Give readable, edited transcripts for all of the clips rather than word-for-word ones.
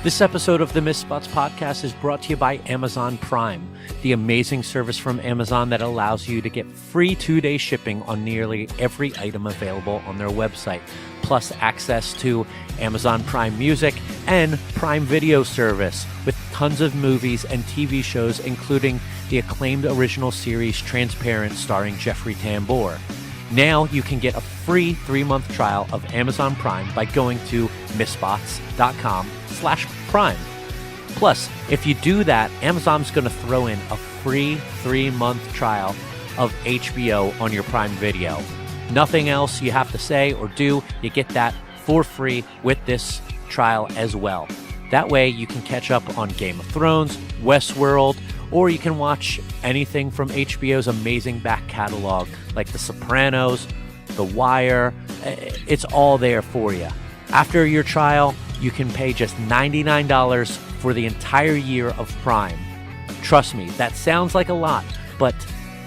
This episode of the Miss Spots podcast is brought to you by Amazon Prime, the amazing service from Amazon that allows you to get free 2-day shipping on nearly every item available on their website, plus access to Amazon Prime Music and Prime Video service with tons of movies and TV shows, including the acclaimed original series Transparent starring Jeffrey Tambor. Now you can get a free 3-month trial of Amazon Prime by going to missspots.com/prime. Plus, if you do that, Amazon's going to throw in a free 3-month trial of HBO on your Prime Video. Nothing else you have to say or do. You get that for free with this trial as well. That way you can catch up on Game of Thrones, Westworld, or you can watch anything from HBO's amazing back catalog, like The Sopranos, The Wire. It's all there for you. After your trial, you can pay just $99 for the entire year of Prime. Trust me, that sounds like a lot, but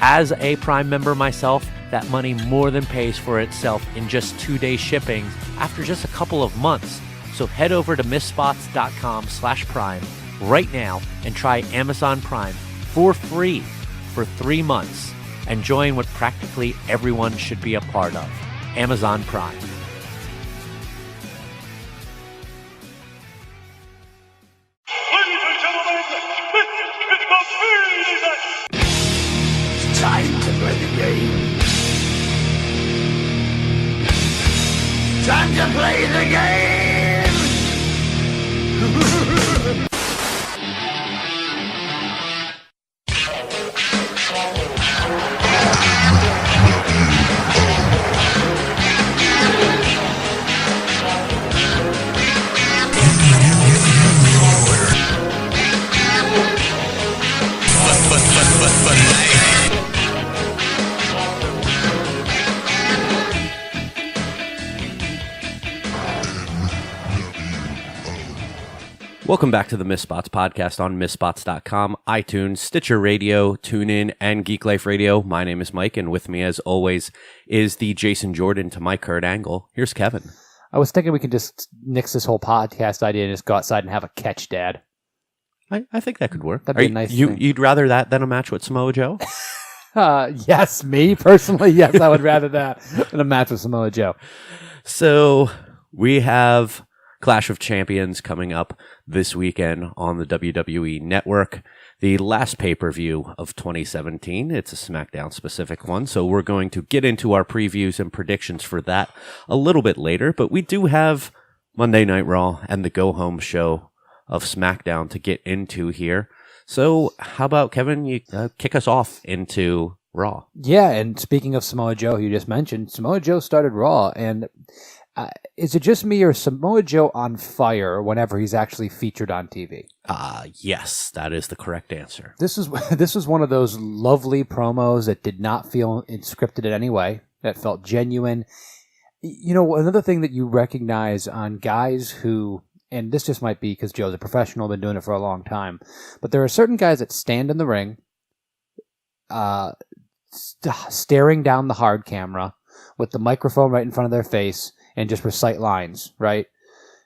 as a Prime member myself, that money more than pays for itself in just 2-day shipping after just a couple of months. So head over to missspots.com/prime right now and try Amazon Prime for free for 3 months and join what practically everyone should be a part of, Amazon Prime. Ladies and gentlemen, it's the season! It's time to play the game. Time to play the game! Welcome back to the Miss Spots podcast on missspots.com, iTunes, Stitcher Radio, TuneIn, and Geek Life Radio. My name is Mike, and with me, as always, is the Jason Jordan to my Kurt Angle. Here's Kevin. I was thinking we could just nix this whole podcast idea and just go outside and have a catch, Dad. I think that could work. That'd be a nice thing. You'd rather that than a match with Samoa Joe? Yes, me personally, yes, I would rather that than a match with Samoa Joe. So we have Clash of Champions coming up this weekend on the WWE Network. The last pay-per-view of 2017. It's a Smackdown specific one, so we're going to get into our previews and predictions for that a little bit later, but we do have Monday Night Raw and the go-home show of Smackdown to get into here. So how about, Kevin, you kick us off into Raw? Yeah, and speaking of Samoa Joe, you just mentioned, Samoa Joe started Raw, and is it just me or Samoa Joe on fire whenever he's actually featured on TV? Yes, that is the correct answer. This was one of those lovely promos that did not feel scripted in any way, that felt genuine. You know, another thing that you recognize on guys who, and this just might be because Joe's a professional, been doing it for a long time, but there are certain guys that stand in the ring, staring down the hard camera with the microphone right in front of their face and just recite lines, right?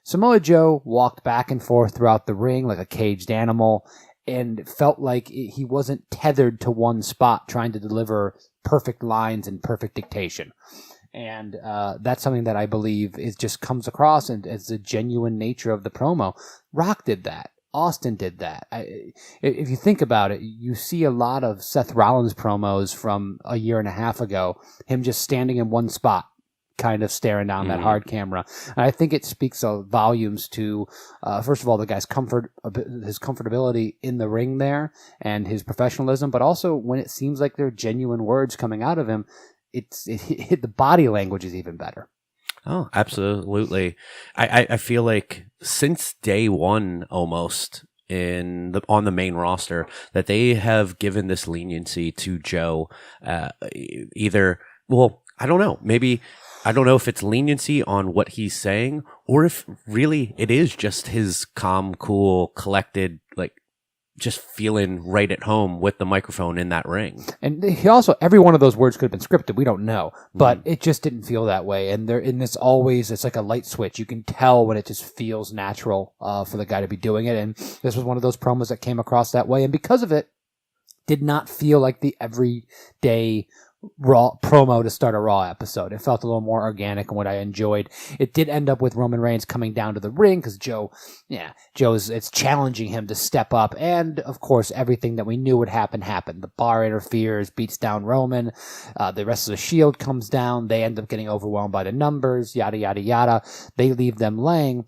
Samoa Joe walked back and forth throughout the ring like a caged animal and felt like he wasn't tethered to one spot trying to deliver perfect lines and perfect dictation. And that's something that I believe just comes across as the genuine nature of the promo. Rock did that. Austin did that. If you think about it, you see a lot of Seth Rollins promos from a year and a half ago, him just standing in one spot, kind of staring down that hard camera. And I think it speaks volumes to, first of all, the guy's his comfortability in the ring there and his professionalism, but also when it seems like they're genuine words coming out of him, the body language is even better. Oh, absolutely. I feel like since day one almost on the main roster that they have given this leniency to Joe, I don't know, maybe I don't know if it's leniency on what he's saying or if really it is just his calm, cool, collected, like just feeling right at home with the microphone in that ring. And he also, every one of those words could have been scripted. We don't know, but it just didn't feel that way. And it's like a light switch. You can tell when it just feels natural for the guy to be doing it. And this was one of those promos that came across that way. And because of it, did not feel like the everyday Raw promo to start a Raw episode. It felt a little more organic and what I enjoyed. It did end up with Roman Reigns coming down to the ring because it's challenging him to step up. And of course, everything that we knew would happen happened. The bar interferes, beats down Roman. The rest of the Shield comes down. They end up getting overwhelmed by the numbers, yada, yada, yada. They leave them laying.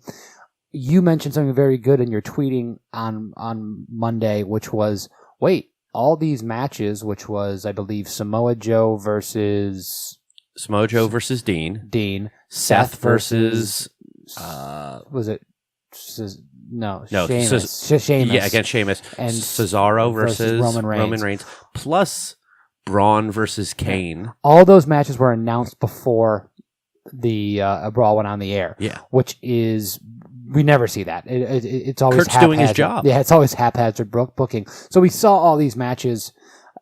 You mentioned something very good in your tweeting on Monday, which was, wait, all these matches, which was, I believe, Samoa Joe versus Dean, Seth versus was it? No, Sheamus. Yeah, against Sheamus. And Cesaro versus Roman Reigns. Plus Braun versus Kane. All those matches were announced before the Brawl went on the air. Yeah, which is. We never see that. It's always Kurt's doing his job. Yeah, it's always haphazard booking. So we saw all these matches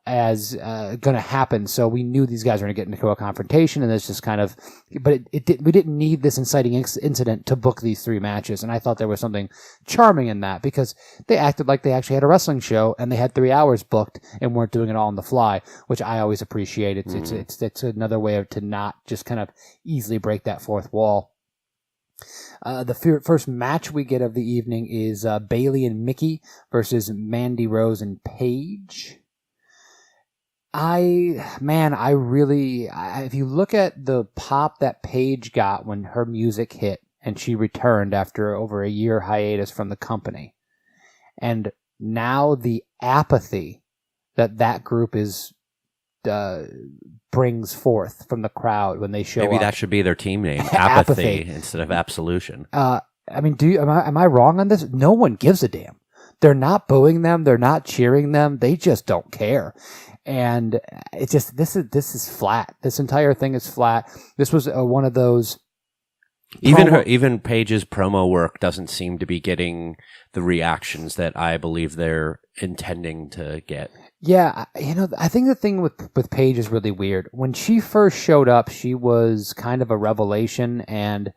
as going to happen. So we knew these guys were going to get into a confrontation, and it's just kind of. But we didn't need this inciting incident to book these 3 matches, and I thought there was something charming in that because they acted like they actually had a wrestling show and they had 3 hours booked and weren't doing it all on the fly, which I always appreciate. It's another way to not just kind of easily break that fourth wall. The first match we get of the evening is Bayley and Mickey versus Mandy Rose and Paige. If you look at the pop that Paige got when her music hit and she returned after over a year hiatus from the company, and now the apathy that group is brings forth from the crowd when they show up. Maybe that should be their team name, Apathy instead of Absolution. Am I wrong on this? No one gives a damn. They're not booing them. They're not cheering them. They just don't care. And it's just this is flat. This entire thing is flat. This was one of those. Even Paige's promo work doesn't seem to be getting the reactions that I believe they're intending to get. Yeah, I think the thing with Paige is really weird. When she first showed up, she was kind of a revelation, and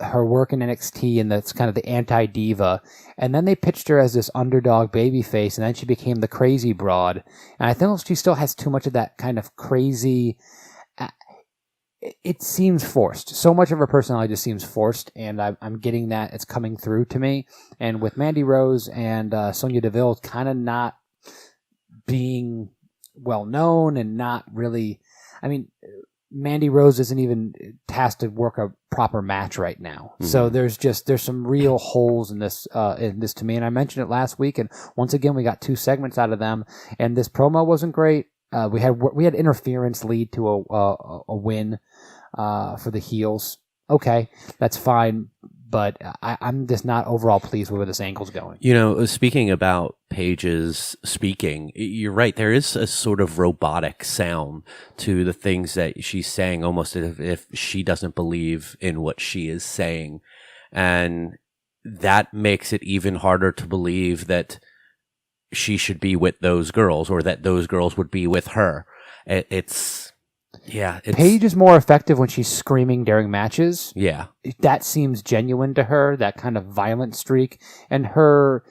her work in NXT, and that's kind of the anti-diva. And then they pitched her as this underdog babyface, and then she became the crazy broad. And I think she still has too much of that kind of crazy. It seems forced. So much of her personality just seems forced, and I'm getting that it's coming through to me. And with Mandy Rose and Sonya Deville kind of not being well known and not really, Mandy Rose isn't even tasked to work a proper match right now. Mm-hmm. So there's some real holes in this to me. And I mentioned it last week, and once again we got 2 segments out of them, and this promo wasn't great. We had interference lead to a win for the heels. Okay, that's fine. But I'm just not overall pleased with where this angle's going. Speaking about Paige's speaking, you're right. There is a sort of robotic sound to the things that she's saying, almost as if she doesn't believe in what she is saying. And that makes it even harder to believe that she should be with those girls or that those girls would be with her. Paige is more effective when she's screaming during matches. Yeah. That seems genuine to her, that kind of violent streak. And her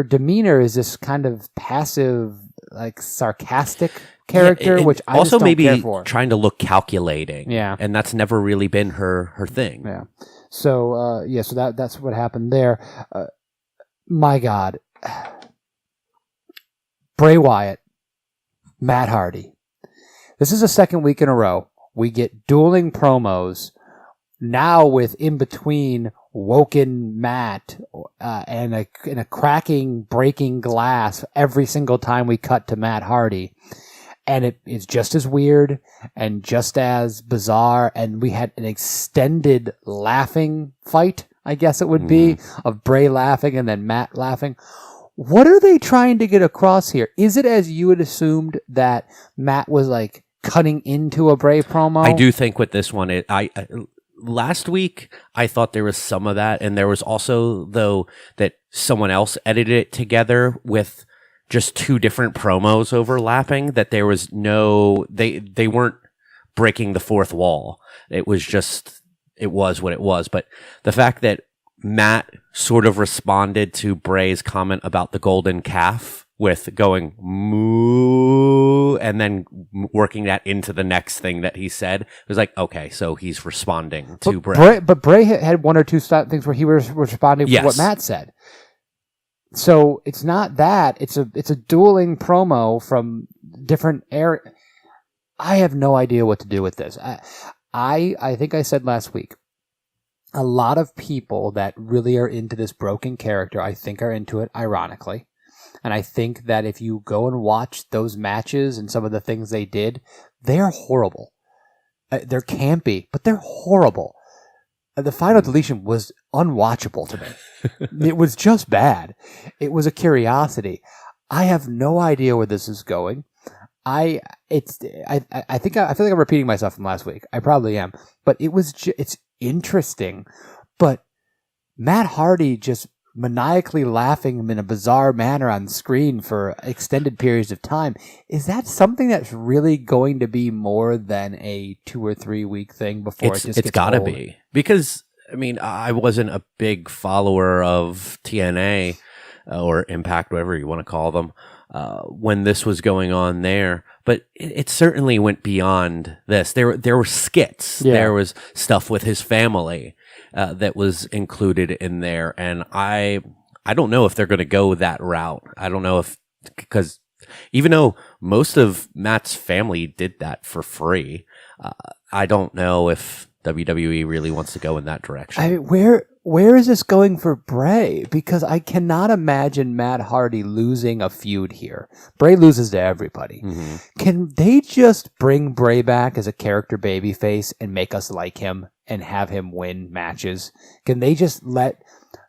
demeanor is this kind of passive, like sarcastic character, which I also just don't care for. Trying to look calculating. Yeah. And that's never really been her thing. Yeah. So, so that's what happened there. My God. Bray Wyatt, Matt Hardy. This is the second week in a row. We get dueling promos now with in between Woken Matt and a cracking, breaking glass every single time we cut to Matt Hardy. And it is just as weird and just as bizarre. And we had an extended laughing fight, I guess it would be, of Bray laughing and then Matt laughing. What are they trying to get across here? Is it as you had assumed that Matt was like cutting into a Bray promo? I do think with this one, last week, I thought there was some of that, and there was also, though, that someone else edited it together with just two different promos overlapping, that there was no, they weren't breaking the fourth wall. It was just, it was what it was. But the fact that Matt sort of responded to Bray's comment about the golden calf with going moo and then working that into the next thing that he said, it was like, okay, so he's responding to Bray. But Bray had one or two things where he was responding to what Matt said. So it's not that. It's a dueling promo from different areas. I have no idea what to do with this. I think I said last week, a lot of people that really are into this broken character, I think, are into it ironically. And I think that if you go and watch those matches and some of the things they did, they're horrible. They're campy, but they're horrible. The final deletion was unwatchable to me. It was just bad. It was a curiosity. I have no idea where this is going. I feel like I'm repeating myself from last week. I probably am, but it's interesting. But Matt Hardy just maniacally laughing in a bizarre manner on screen for extended periods of time. Is that something that's really going to be more than a 2 or 3 week thing before it's gotta be? Because, I mean, I wasn't a big follower of TNA or Impact, whatever you want to call them, when this was going on there. But it certainly went beyond this. There were skits. Yeah. There was stuff with his family that was included in there. And I don't know if they're going to go that route. I don't know because even though most of Matt's family did that for free, I don't know if WWE really wants to go in that direction. I mean, where is this going for Bray? Because I cannot imagine Matt Hardy losing a feud here. Bray loses to everybody. Mm-hmm. Can they just bring Bray back as a character babyface and make us like him and have him win matches? Can they just let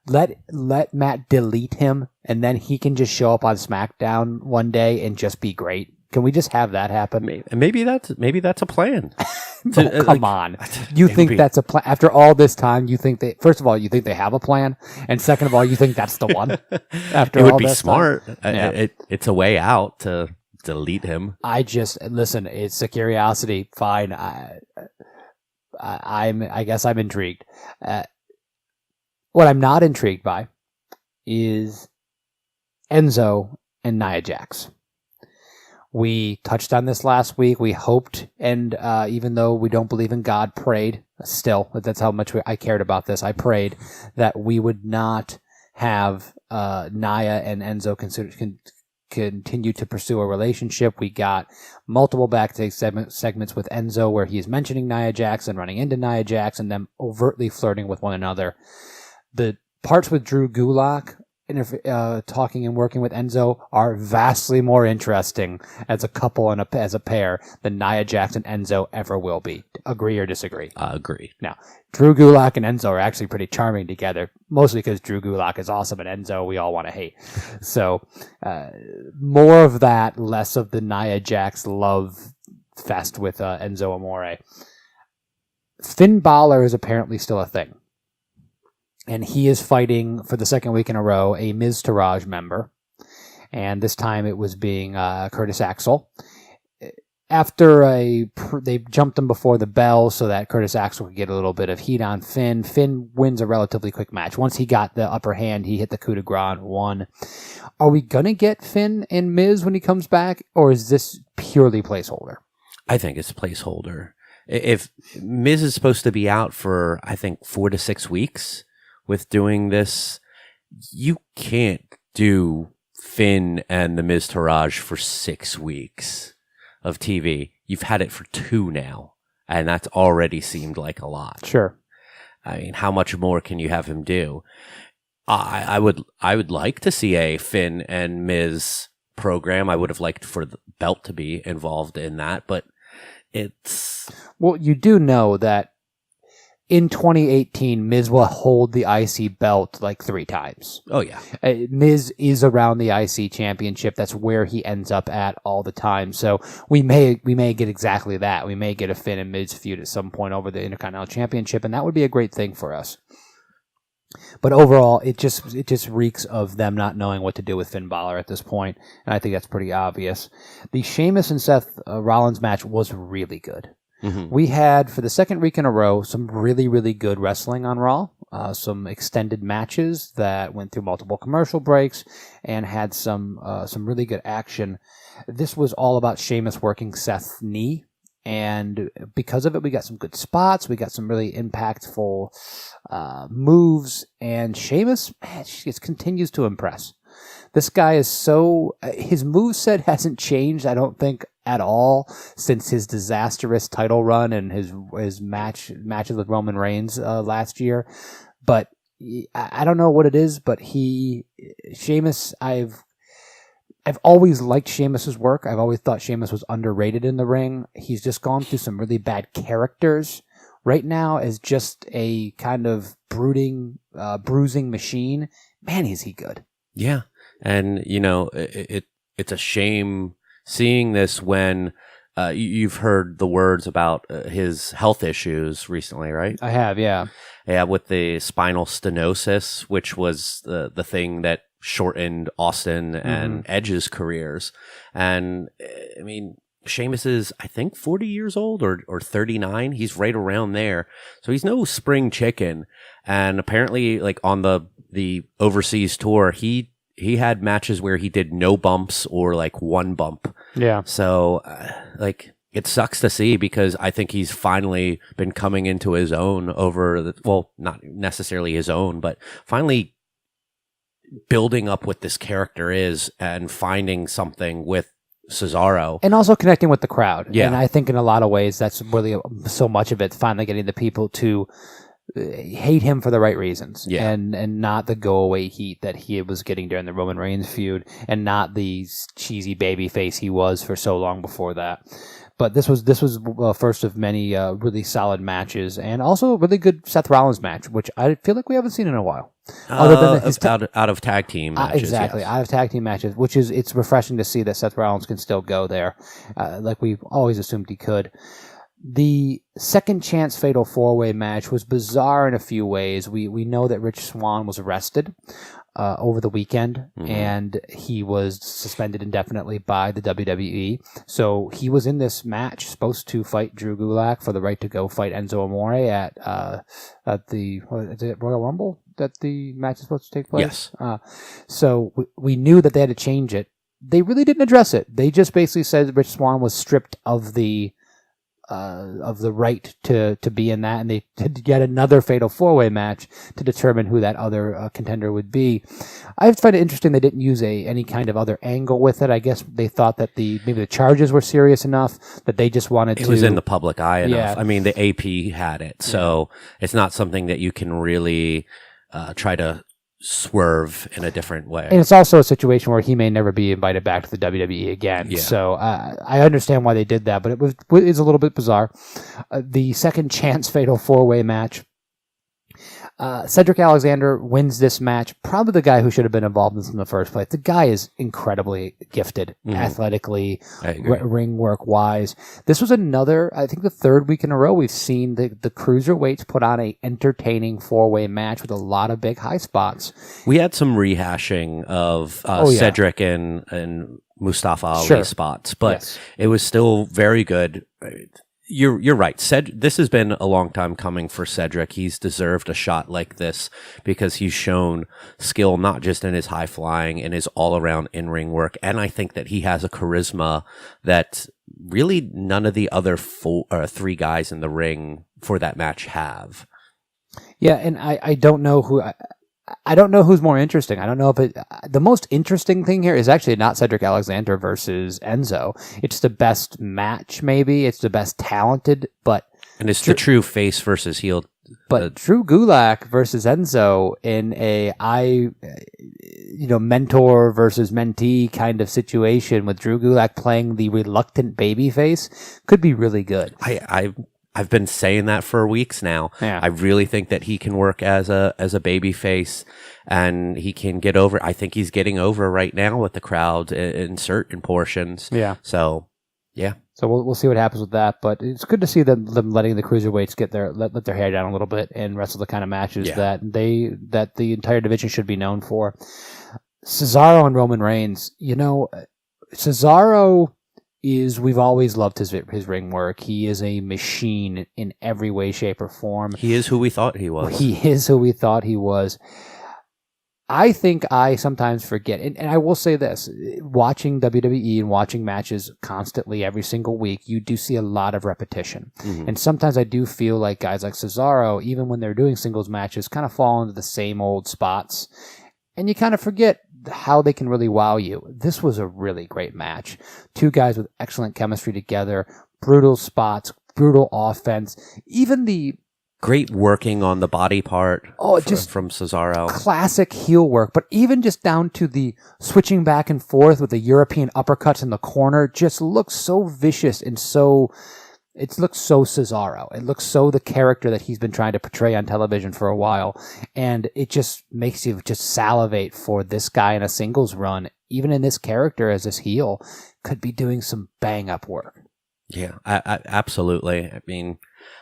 Matt delete him and then he can just show up on SmackDown one day and just be great? Can we just have that happen? Maybe that's a plan. Come on. You think that's a plan? After all this time, you think first of all, you think they have a plan? And second of all, you think that's the one? After it would be smart. It's a way out to delete him. Listen, it's a curiosity. Fine. I guess I'm intrigued. What I'm not intrigued by is Enzo and Nia Jax. We touched on this last week. We hoped, and even though we don't believe in God, prayed. Still, that's how much I cared about this. I prayed that we would not have Nia and Enzo continue to pursue a relationship. We got multiple backstage segments with Enzo where he is mentioning Nia Jax and running into Nia Jax and them overtly flirting with one another. The parts with Drew Gulak talking and working with Enzo are vastly more interesting as a couple and as a pair than Nia Jax and Enzo ever will be. Agree or disagree? Agree. Now, Drew Gulak and Enzo are actually pretty charming together, mostly because Drew Gulak is awesome and Enzo we all want to hate. So, more of that, less of the Nia Jax love fest with Enzo Amore. Finn Balor is apparently still a thing. And he is fighting for the second week in a row a Miz Taraj member. And this time it was being Curtis Axel. After they jumped him before the bell so that Curtis Axel could get a little bit of heat on Finn. Finn wins a relatively quick match. Once he got the upper hand, he hit the coup de grace and won. Are we going to get Finn and Miz when he comes back? Or is this purely placeholder? I think it's placeholder. If Miz is supposed to be out for, I think, 4 to 6 weeks, with doing this, you can't do Finn and the Miz Taraj for 6 weeks of TV. You've had it for 2 now, and that's already seemed like a lot. Sure. I mean, how much more can you have him do? I would like to see a Finn and Miz program. I would have liked for the belt to be involved in that, but it's... Well, you do know that in 2018, Miz will hold the IC belt like 3 times. Oh, yeah. Miz is around the IC championship. That's where he ends up at all the time. So we may get exactly that. We may get a Finn and Miz feud at some point over the Intercontinental Championship, and that would be a great thing for us. But overall, it just reeks of them not knowing what to do with Finn Balor at this point, and I think that's pretty obvious. The Sheamus and Seth Rollins match was really good. Mm-hmm. We had, for the second week in a row, some really, really good wrestling on Raw. Some extended matches that went through multiple commercial breaks and had some really good action. This was all about Sheamus working Seth's knee. And because of it, we got some good spots. We got some really impactful moves. And Sheamus, man, just continues to impress. This guy is his moveset hasn't changed, I don't think, at all since his disastrous title run and his matches with Roman Reigns last year. But I don't know what it is, but Sheamus, I've always liked Sheamus's work. I've always thought Sheamus was underrated in the ring. He's just gone through some really bad characters. Right now, as just a kind of bruising machine, man, is he good. Yeah. And, it's a shame seeing this when you've heard the words about his health issues recently, right? I have, yeah. Yeah, with the spinal stenosis, which was the thing that shortened Austin and Edge's careers. And, I mean, Sheamus is, I think, 40 years old or 39. He's right around there. So he's no spring chicken. And apparently, like, on the overseas tour, he had matches where he did no bumps or like 1 bump. Yeah. So it sucks to see because I think he's finally been coming into his own not necessarily his own, but finally building up what this character is and finding something with Cesaro. And also connecting with the crowd. Yeah. And I think in a lot of ways that's really so much of it, finally getting the people to hate him for the right reasons, and not the go away heat that he was getting during the Roman Reigns feud, and not the cheesy baby face he was for so long before that. But this was first of many really solid matches, and also a really good Seth Rollins match, which I feel like we haven't seen in a while. Other than his out of tag team matches, exactly, out of tag team matches, which it's refreshing to see that Seth Rollins can still go there, like we've always assumed he could. The second chance fatal 4-way match was bizarre in a few ways. We know that Rich Swann was arrested over the weekend, and he was suspended indefinitely by the WWE. So he was in this match, supposed to fight Drew Gulak for the right to go fight Enzo Amore at the Royal Rumble that the match is supposed to take place. Yes. So we knew that they had to change it. They really didn't address it. They just basically said Rich Swann was stripped of the right to be in that, and they did yet another fatal 4-way match to determine who that other contender would be. I find it interesting they didn't use any kind of other angle with it. I guess they thought that maybe the charges were serious enough that they just wanted to... It was in the public eye enough. I mean, the AP had it, so it's not something that you can really try to swerve in a different way. And it's also a situation where he may never be invited back to the WWE again. Yeah. So I understand why they did that, but it's a little bit bizarre. The second chance fatal 4-way match. Cedric Alexander wins this match. Probably the guy who should have been involved in this in the first place. The guy is incredibly gifted, athletically, ring work wise. This was another, I think, the third week in a row we've seen the cruiserweights put on a entertaining 4-way match with a lot of big high spots. We had some rehashing of Cedric and Mustafa Ali spots, but it was still very good. You're right. This has been a long time coming for Cedric. He's deserved a shot like this because he's shown skill not just in his high flying and his all around in ring work, and I think that he has a charisma that really none of the other 3 guys in the ring for that match have. Yeah, and I don't know who. I don't know who's more interesting. I don't know if the most interesting thing here is actually not Cedric Alexander versus Enzo. It's the best match, maybe. It's the best talented, and it's the true face versus heel. But Drew Gulak versus Enzo in a mentor versus mentee kind of situation with Drew Gulak playing the reluctant babyface could be really good. I've been saying that for weeks now. Yeah. I really think that he can work as a baby face, and he can get over. I think he's getting over right now with the crowd in certain portions. Yeah. So, yeah. So we'll see what happens with that, but it's good to see them letting the cruiserweights let their hair down a little bit and wrestle the kind of matches that the entire division should be known for. Cesaro and Roman Reigns, Cesaro we've always loved his ring work. He is a machine in every way, shape, or form. He is who we thought he was. He is who we thought he was. I think I sometimes forget, and I will say this, watching WWE and watching matches constantly every single week, you do see a lot of repetition. Mm-hmm. And sometimes I do feel like guys like Cesaro, even when they're doing singles matches, kind of fall into the same old spots. And you kind of forget how they can really wow you. This was a really great match. Two guys with excellent chemistry together, brutal spots, brutal offense, even the great working on the body part from Cesaro. Classic heel work, but even just down to the switching back and forth with the European uppercuts in the corner just looks so vicious and it looks so Cesaro. It looks so the character that he's been trying to portray on television for a while. And it just makes you just salivate for this guy in a singles run, even in this character as this heel, could be doing some bang up work. Yeah, absolutely. I mean,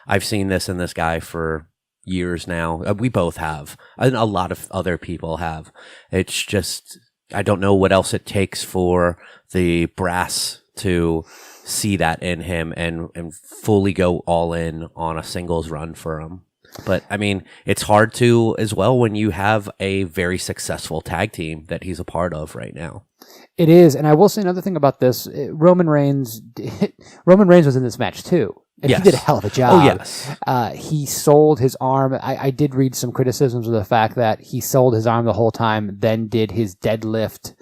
I've seen this in this guy for years now. We both have, and a lot of other people have. It's just, I don't know what else it takes for the brass to see that in him and fully go all in on a singles run for him. But, I mean, it's hard to as well when you have a very successful tag team that he's a part of right now. It is, and I will say another thing about this. Roman Reigns was in this match too, and he did a hell of a job. Oh, yes. He sold his arm. I did read some criticisms of the fact that he sold his arm the whole time, then did his deadlift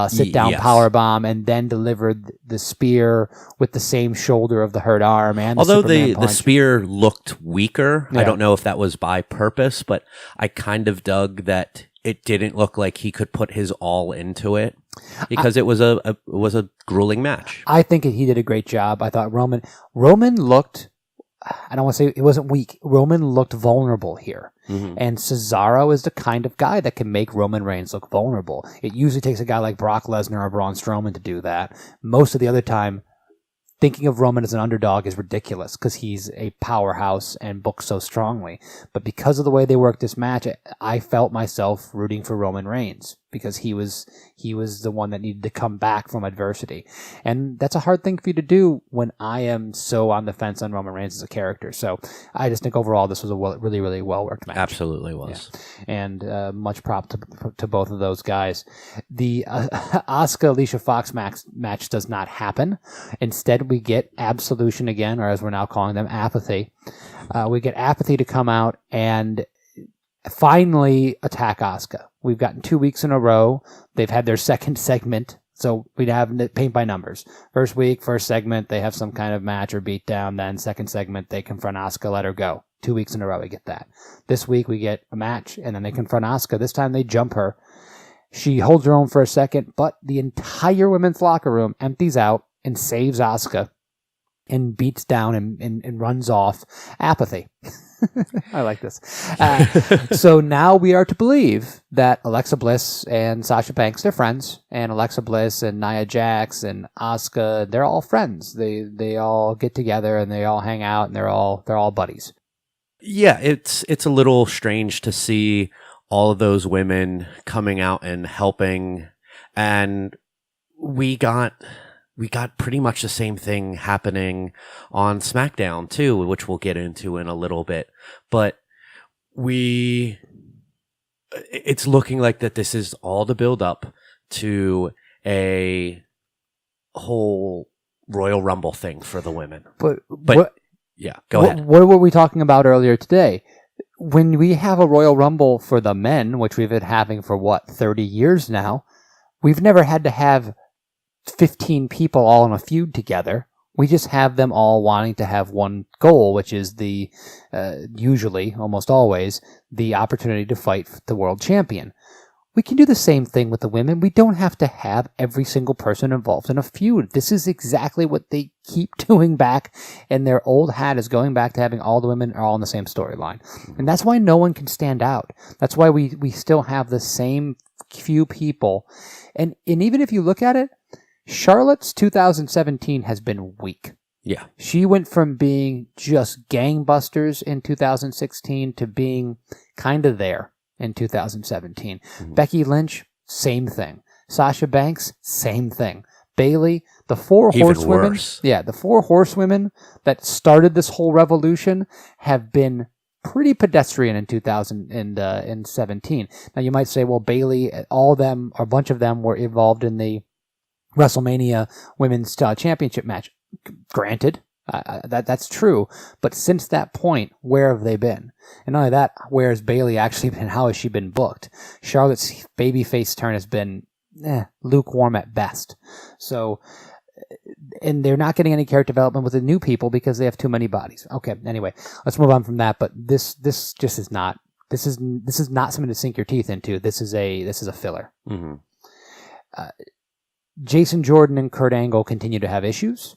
sit-down power bomb, and then delivered the spear with the same shoulder of the hurt arm. And although the spear looked weaker, I don't know if that was by purpose, but I kind of dug that it didn't look like he could put his all into it because it was a grueling match. I think he did a great job. I thought Roman looked, I don't want to say it wasn't weak. Roman looked vulnerable here. Mm-hmm. And Cesaro is the kind of guy that can make Roman Reigns look vulnerable. It usually takes a guy like Brock Lesnar or Braun Strowman to do that. Most of the other time, thinking of Roman as an underdog is ridiculous because he's a powerhouse and booked so strongly. But because of the way they worked this match, I felt myself rooting for Roman Reigns because he was the one that needed to come back from adversity. And that's a hard thing for you to do when I am so on the fence on Roman Reigns as a character. So I just think overall this was a really, really well-worked match. Absolutely was. Yeah. And much prop to both of those guys. The Asuka-Alicia Fox match does not happen. Instead, we get Absolution again, or as we're now calling them, Apathy. We get Apathy to come out and finally attack Asuka. We've gotten 2 weeks in a row. They've had their second segment, so we'd have paint by numbers. First week, first segment, they have some kind of match or beatdown. Then second segment, they confront Asuka, let her go. 2 weeks in a row, we get that. This week, we get a match, and then they confront Asuka. This time, they jump her. She holds her own for a second, but the entire women's locker room empties out and saves Asuka and beats down and runs off. Apathy. I like this. So now we are to believe that Alexa Bliss and Sasha Banks, they're friends, and Alexa Bliss and Nia Jax and Asuka, they're all friends. They all get together and they all hang out and they're all buddies. Yeah, it's a little strange to see all of those women coming out and helping, and we got pretty much the same thing happening on Smackdown too, which we'll get into in a little bit. But it's looking like that this is all the build up to a whole Royal Rumble thing for the women. But yeah, go ahead. What were we talking about earlier today? When we have a Royal Rumble for the men, which we've been having for 30 years now, we've never had to have 15 people all in a feud together. We just have them all wanting to have one goal, which is usually, almost always, the opportunity to fight the world champion. we can do the same thing with the women. We don't have to have every single person involved in a feud. This is exactly what they keep doing back, and their old hat is going back to having all the women are all in the same storyline. And that's why no one can stand out. That's why we still have the same few people. And even if you look at it, Charlotte's 2017 has been weak. Yeah. She went from being just gangbusters in 2016 to being kind of there in 2017. Becky Lynch, same thing. Sasha Banks, same thing. Bailey, the four horsewomen. Yeah, the four horsewomen that started this whole revolution have been pretty pedestrian in 2017. Now you might say, well, Bailey, all of them, or a bunch of them, were involved in the WrestleMania Women's Championship match. Granted, that's true. But since that point, where have they been? And not only that, where has Bailey actually been? How has she been booked? Charlotte's babyface turn has been lukewarm at best. So, and they're not getting any character development with the new people because they have too many bodies. Okay, anyway, let's move on from that. But this just is not. This is not something to sink your teeth into. This is a filler. Mm-hmm. Jason Jordan and Kurt Angle continue to have issues.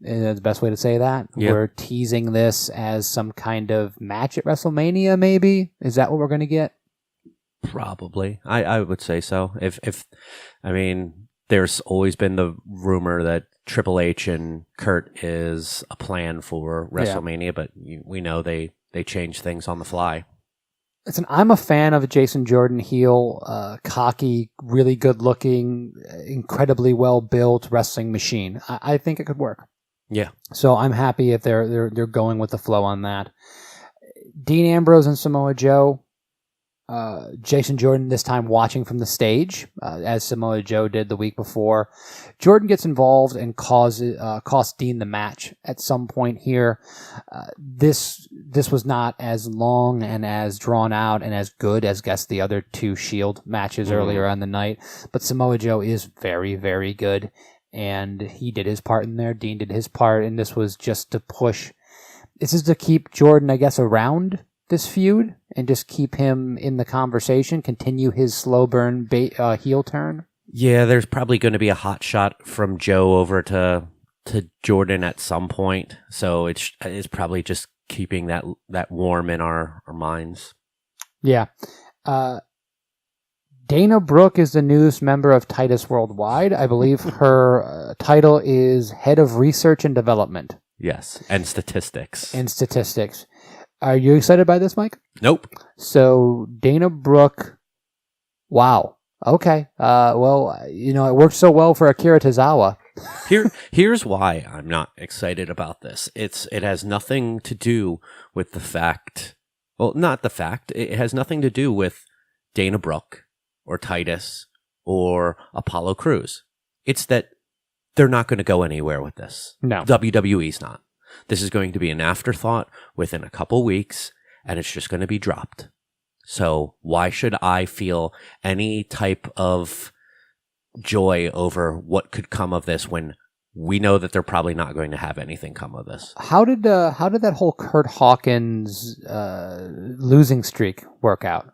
That's the best way to say that. Yep. We're teasing this as some kind of match at WrestleMania, maybe? Is that what we're going to get? Probably. I would say so. I mean, there's always been the rumor that Triple H and Kurt is a plan for WrestleMania, but we know they change things on the fly. Listen, I'm a fan of Jason Jordan heel, cocky, really good looking, incredibly well built wrestling machine. I think it could work. Yeah. So I'm happy if they're going with the flow on that. Dean Ambrose and Samoa Joe. Jason Jordan this time watching from the stage, as Samoa Joe did the week before. Jordan gets involved and costs Dean the match at some point here. This was not as long and as drawn out and as good as the other two Shield matches earlier on the night. But Samoa Joe is very, very good, and he did his part in there. Dean did his part, and this was just to push. This is to keep Jordan, I guess, around this feud and just keep him in the conversation, continue his slow burn heel turn. Yeah, there's probably going to be a hot shot from Joe over to Jordan at some point. So it's probably just keeping that warm in our minds. Yeah. Dana Brooke is the newest member of Titus Worldwide. I believe her title is Head of Research and Development. Yes, and Statistics. Are you excited by this, Mike? Nope. So Dana Brooke, wow. Okay. Well, it worked so well for Akira Tozawa. Here's why I'm not excited about this. It has nothing to do with the fact. Well, not the fact. It has nothing to do with Dana Brooke or Titus or Apollo Crews. It's that they're not going to go anywhere with this. No. WWE's not. This is going to be an afterthought within a couple weeks, and it's just going to be dropped. So why should I feel any type of joy over what could come of this when we know that they're probably not going to have anything come of this? How did that whole Kurt Hawkins losing streak work out?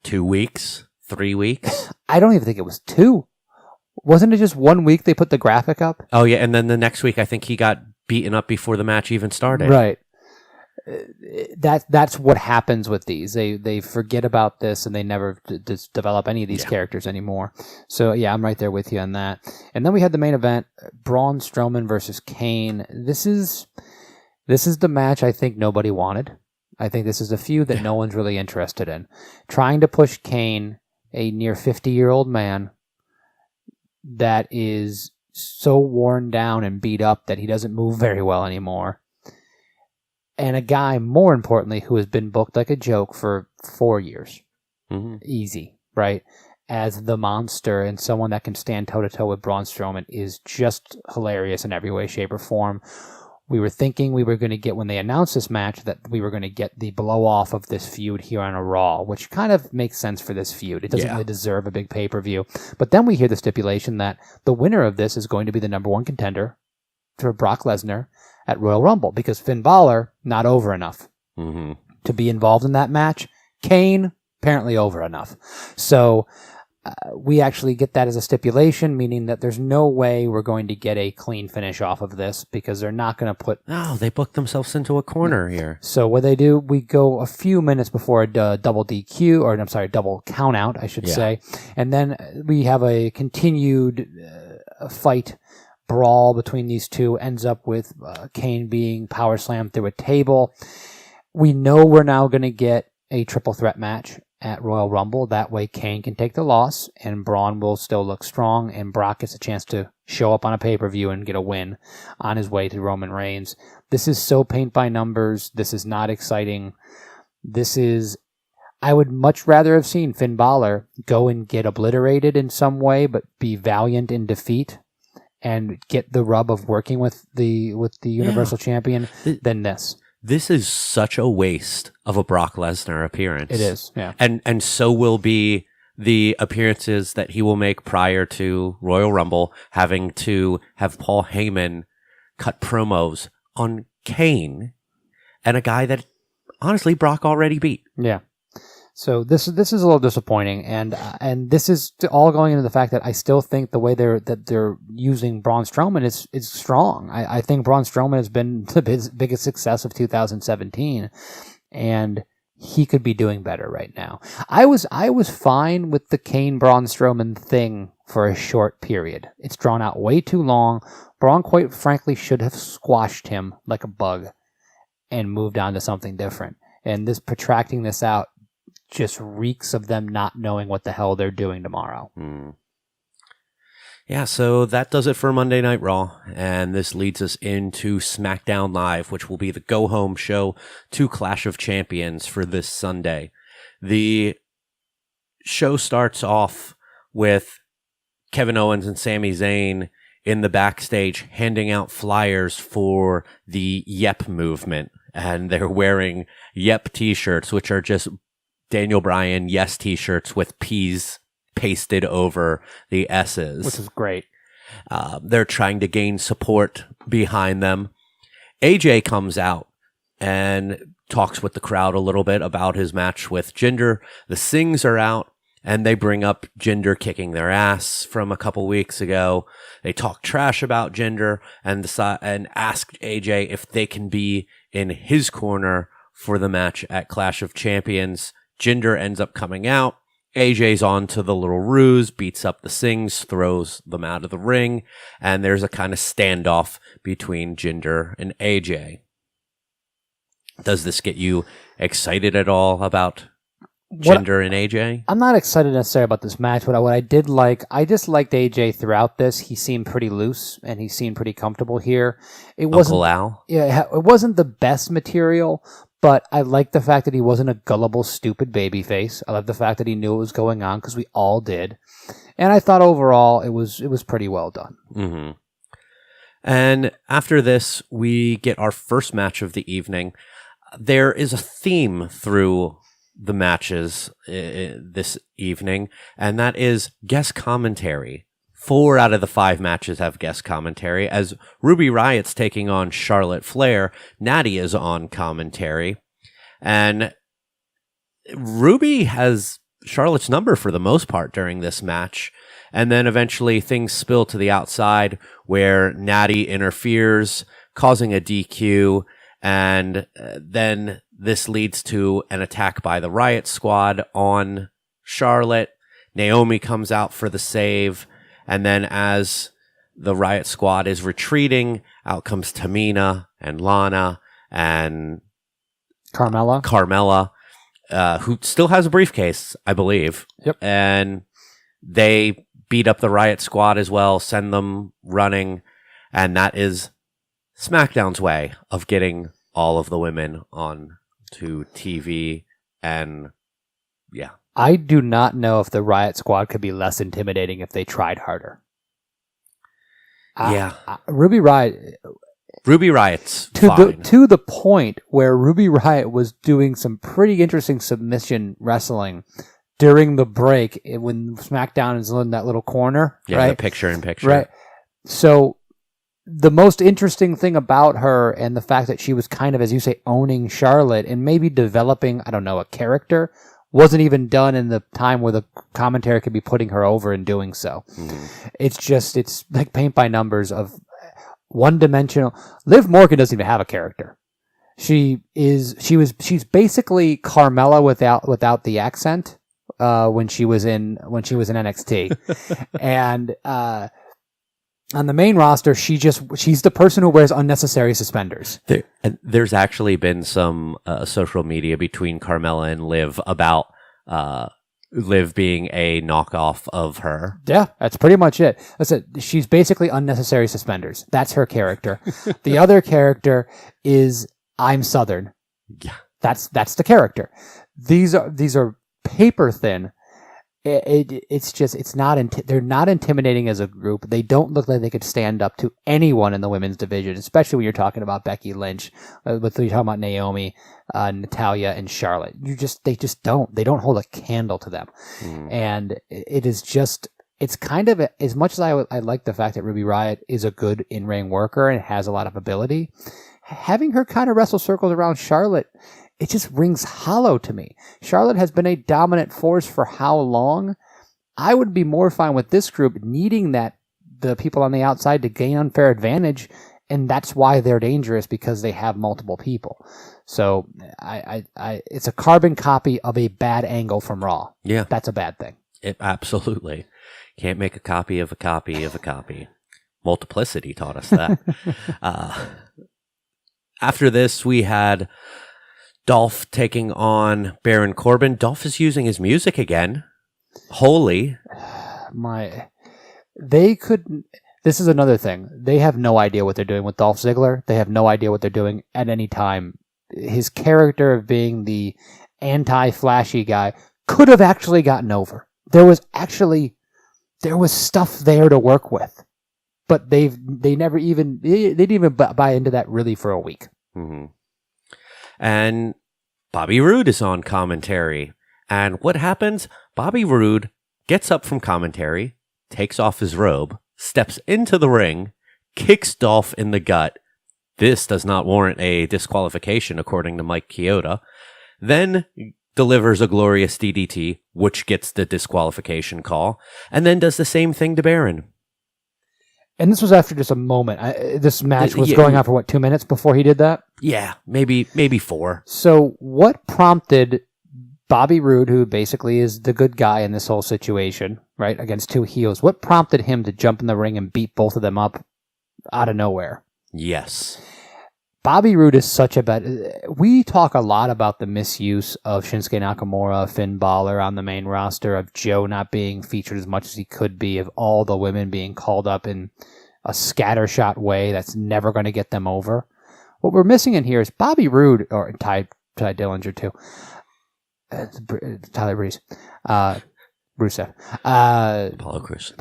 2 weeks? 3 weeks? I don't even think it was 2. Wasn't it just 1 week they put the graphic up? Oh, yeah, and then the next week I think he got beaten up before the match even started. Right. That's what happens with these. They forget about this and they never develop any of these characters anymore. So yeah, I'm right there with you on that. And then we had the main event: Braun Strowman versus Kane. This is the match I think nobody wanted. I think this is a feud that no one's really interested in. Trying to push Kane, a near 50-year-old man that is so worn down and beat up that he doesn't move very well anymore. And a guy, more importantly, who has been booked like a joke for 4 years. Mm-hmm. Easy, right? As the monster and someone that can stand toe-to-toe with Braun Strowman is just hilarious in every way, shape, or form. We were thinking we were going to get, when they announced this match, that we were going to get the blow-off of this feud here on a Raw, which kind of makes sense for this feud. It doesn't really deserve a big pay-per-view. But then we hear the stipulation that the winner of this is going to be the number one contender for Brock Lesnar at Royal Rumble, because Finn Balor, not over enough to be involved in that match. Kane, apparently over enough. So we actually get that as a stipulation, meaning that there's no way we're going to get a clean finish off of this because they're not going to put... No, they booked themselves into a corner here. So what they do, we go a few minutes before a double DQ, or I'm sorry, double count out, I should say. And then we have a continued fight brawl between these two, ends up with Kane being power slammed through a table. We know we're now going to get a triple threat match at Royal Rumble. That way Kane can take the loss and Braun will still look strong and Brock gets a chance to show up on a pay-per-view and get a win on his way to Roman Reigns. This is so paint by numbers. This is not exciting. I would much rather have seen Finn Balor go and get obliterated in some way, but be valiant in defeat and get the rub of working with the Universal Champion than this. This is such a waste of a Brock Lesnar appearance. It is, yeah. And so will be the appearances that he will make prior to Royal Rumble, having to have Paul Heyman cut promos on Kane and a guy that, honestly, Brock already beat. Yeah. So this is a little disappointing, and this is all going into the fact that I still think the way they're using Braun Strowman is strong. I think Braun Strowman has been the biggest success of 2017, and he could be doing better right now. I was fine with the Kane Braun Strowman thing for a short period. It's drawn out way too long. Braun, quite frankly, should have squashed him like a bug and moved on to something different. And this protracting this out just reeks of them not knowing what the hell they're doing tomorrow. Yeah, so that does it for Monday Night Raw, and this leads us into Smackdown Live, which will be the go-home show to Clash of Champions for this Sunday. The show starts off with Kevin Owens and Sami Zayn in the backstage handing out flyers for the Yep movement, and they're wearing Yep t-shirts, which are just Daniel Bryan yes t-shirts with P's pasted over the S's. Which is great. They're trying to gain support behind them. AJ comes out and talks with the crowd a little bit about his match with Jinder. The Sings are out, and they bring up Jinder kicking their ass from a couple weeks ago. They talk trash about Jinder and ask AJ if they can be in his corner for the match at Clash of Champions. Jinder ends up coming out. AJ's on to the little ruse, beats up the Sings, throws them out of the ring, and there's a kind of standoff between Jinder and AJ. Does this get you excited at all about Jinder and AJ? I'm not excited necessarily about this match, but what I did like, I just liked AJ throughout this. He seemed pretty loose, and he seemed pretty comfortable here. Uncle Al? Yeah, it wasn't the best material, but I like the fact that he wasn't a gullible, stupid babyface. I love the fact that he knew what was going on, because we all did. And I thought overall it was pretty well done. Mm-hmm. And after this, we get our first match of the evening. There is a theme through the matches this evening, and that is guest commentary. 4 out of the 5 matches have guest commentary. As Ruby Riot's taking on Charlotte Flair, Natty is on commentary. And Ruby has Charlotte's number for the most part during this match. And then eventually things spill to the outside where Natty interferes, causing a DQ. And then this leads to an attack by the Riot Squad on Charlotte. Naomi comes out for the save. And then as the Riot Squad is retreating, out comes Tamina and Lana and Carmella, who still has a briefcase, I believe. Yep. And they beat up the Riot Squad as well, send them running. And that is SmackDown's way of getting all of the women on to TV. And yeah. I do not know if the Riot Squad could be less intimidating if they tried harder. Yeah. Ruby Riot's to fine. the point where Ruby Riot was doing some pretty interesting submission wrestling during the break when SmackDown is in that little corner. Yeah, right? the picture-in-picture. Right. So the most interesting thing about her and the fact that she was kind of, as you say, owning Charlotte and maybe developing, I don't know, a character wasn't even done in the time where the commentary could be putting her over and doing so. It's like paint by numbers of one-dimensional. Liv Morgan doesn't even have a character. She's basically Carmella without the accent when she was in NXT. And on the main roster, she's the person who wears unnecessary suspenders. There's actually been some social media between Carmella and Liv about Liv being a knockoff of her. Yeah, that's pretty much it. That's it. She's basically unnecessary suspenders. That's her character. The other character is I'm Southern. Yeah, that's the character. These are paper thin. It's not they're not intimidating as a group. They don't look like they could stand up to anyone in the women's division, especially when you're talking about Becky Lynch, you're talking about Naomi, Natalya, and Charlotte. They don't hold a candle to them. And it's kind of, as much as I like the fact that Ruby Riott is a good in-ring worker and has a lot of ability, having her kind of wrestle circles around Charlotte, it just rings hollow to me. Charlotte has been a dominant force for how long? I would be more fine with this group needing the people on the outside to gain unfair advantage, and that's why they're dangerous, because they have multiple people. So it's a carbon copy of a bad angle from Raw. Yeah. That's a bad thing. Absolutely. Can't make a copy of a copy of a copy. Multiplicity taught us that. After this, we had Dolph taking on Baron Corbin. Dolph is using his music again. Holy. This is another thing. They have no idea what they're doing with Dolph Ziggler. They have no idea what they're doing at any time. His character of being the anti-flashy guy could have actually gotten over. There was stuff there to work with. But they didn't even buy into that really for a week. Mm-hmm. And Bobby Roode is on commentary. And what happens? Bobby Roode gets up from commentary, takes off his robe, steps into the ring, kicks Dolph in the gut. This does not warrant a disqualification, according to Mike Chioda. Then delivers a glorious DDT, which gets the disqualification call, and then does the same thing to Baron. And this was after just a moment. This match was going on for, 2 minutes before he did that? Yeah, maybe 4. So what prompted Bobby Roode, who basically is the good guy in this whole situation, right, against two heels, what prompted him to jump in the ring and beat both of them up out of nowhere? Yes. Bobby Roode is such a bad... We talk a lot about the misuse of Shinsuke Nakamura, Finn Balor on the main roster, of Joe not being featured as much as he could be, of all the women being called up in a scattershot way that's never going to get them over. What we're missing in here is Bobby Roode, or Ty Dillinger too, Tyler Breeze, Rusev, Apollo Crews.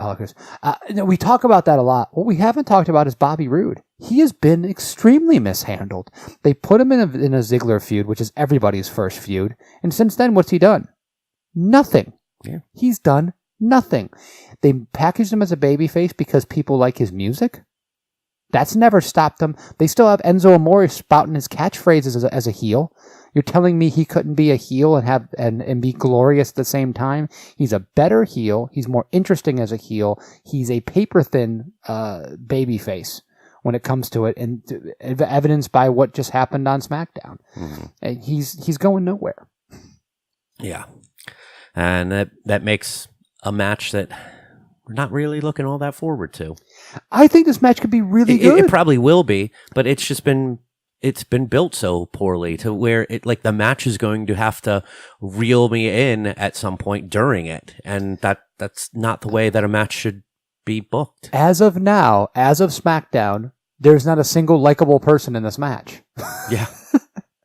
We talk about that a lot. What we haven't talked about is Bobby Roode. He has been extremely mishandled. They put him in a Ziggler feud, which is everybody's first feud. And since then, what's he done? Nothing. Yeah. He's done nothing. They packaged him as a babyface because people like his music. That's never stopped them. They still have Enzo Amore spouting his catchphrases as a heel. You're telling me he couldn't be a heel and be glorious at the same time? He's a better heel. He's more interesting as a heel. He's a paper-thin babyface when it comes to it, and evidenced by what just happened on SmackDown. Mm-hmm. He's going nowhere. Yeah. And that makes a match that we're not really looking all that forward to. I think this match could be really good. It probably will be, but it's just been built so poorly to where the match is going to have to reel me in at some point during it, and that's not the way that a match should be booked. As of now, as of SmackDown, there's not a single likable person in this match. Yeah.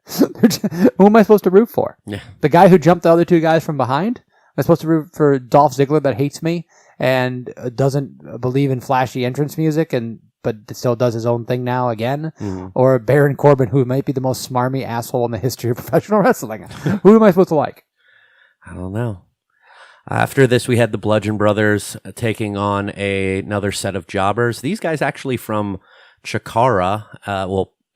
Who am I supposed to root for? Yeah. The guy who jumped the other two guys from behind? Am I supposed to root for Dolph Ziggler that hates me and doesn't believe in flashy entrance music but still does his own thing now again? Mm-hmm. Or Baron Corbin, who might be the most smarmy asshole in the history of professional wrestling? Who am I supposed to like? I don't know. After this, we had the Bludgeon Brothers taking on another set of jobbers. These guys actually from Chikara,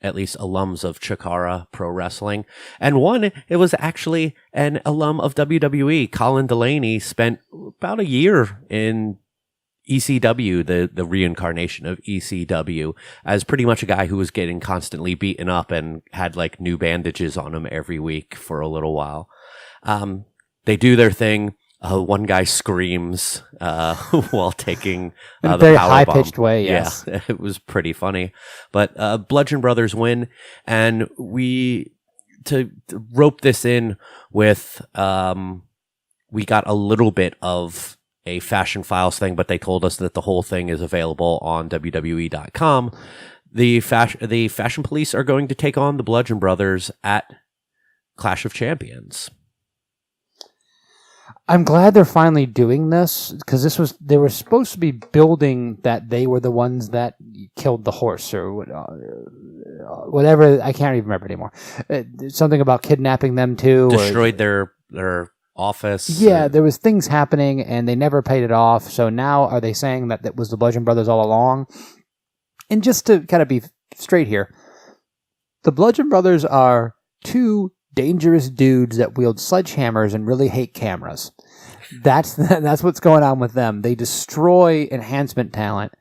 at least alums of Chikara Pro Wrestling. And one, it was actually an alum of WWE. Colin Delaney spent about a year in ECW, the reincarnation of ECW, as pretty much a guy who was getting constantly beaten up and had like new bandages on him every week for a little while. They do their thing. One guy screams while taking in a the very power high-pitched bomb. way, yes. Yeah, it was pretty funny. But Bludgeon Brothers win, and to rope this in with, we got a little bit of a Fashion Files thing, but they told us that the whole thing is available on WWE.com. The Fashion Police are going to take on the Bludgeon Brothers at Clash of Champions. I'm glad they're finally doing this, because they were supposed to be building that they were the ones that killed the horse or whatever. I can't even remember anymore. Something about kidnapping them too. Destroyed their office. Yeah, there was things happening and they never paid it off. So now are they saying that that was the Bludgeon Brothers all along? And just to kind of be straight here, the Bludgeon Brothers are two dangerous dudes that wield sledgehammers and really hate cameras. That's what's going on with them. They destroy enhancement talent.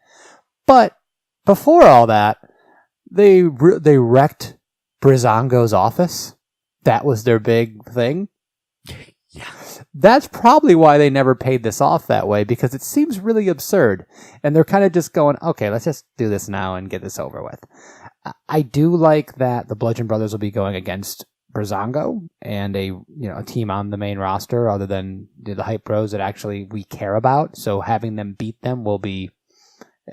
But before all that, they wrecked Breezango's office. That was their big thing. Yeah. That's probably why they never paid this off that way, because it seems really absurd. And they're kind of just going, okay, let's just do this now and get this over with. I do like that the Bludgeon Brothers will be going against Breezango and a team on the main roster other than the Hype Bros that actually we care about. So having them beat them will be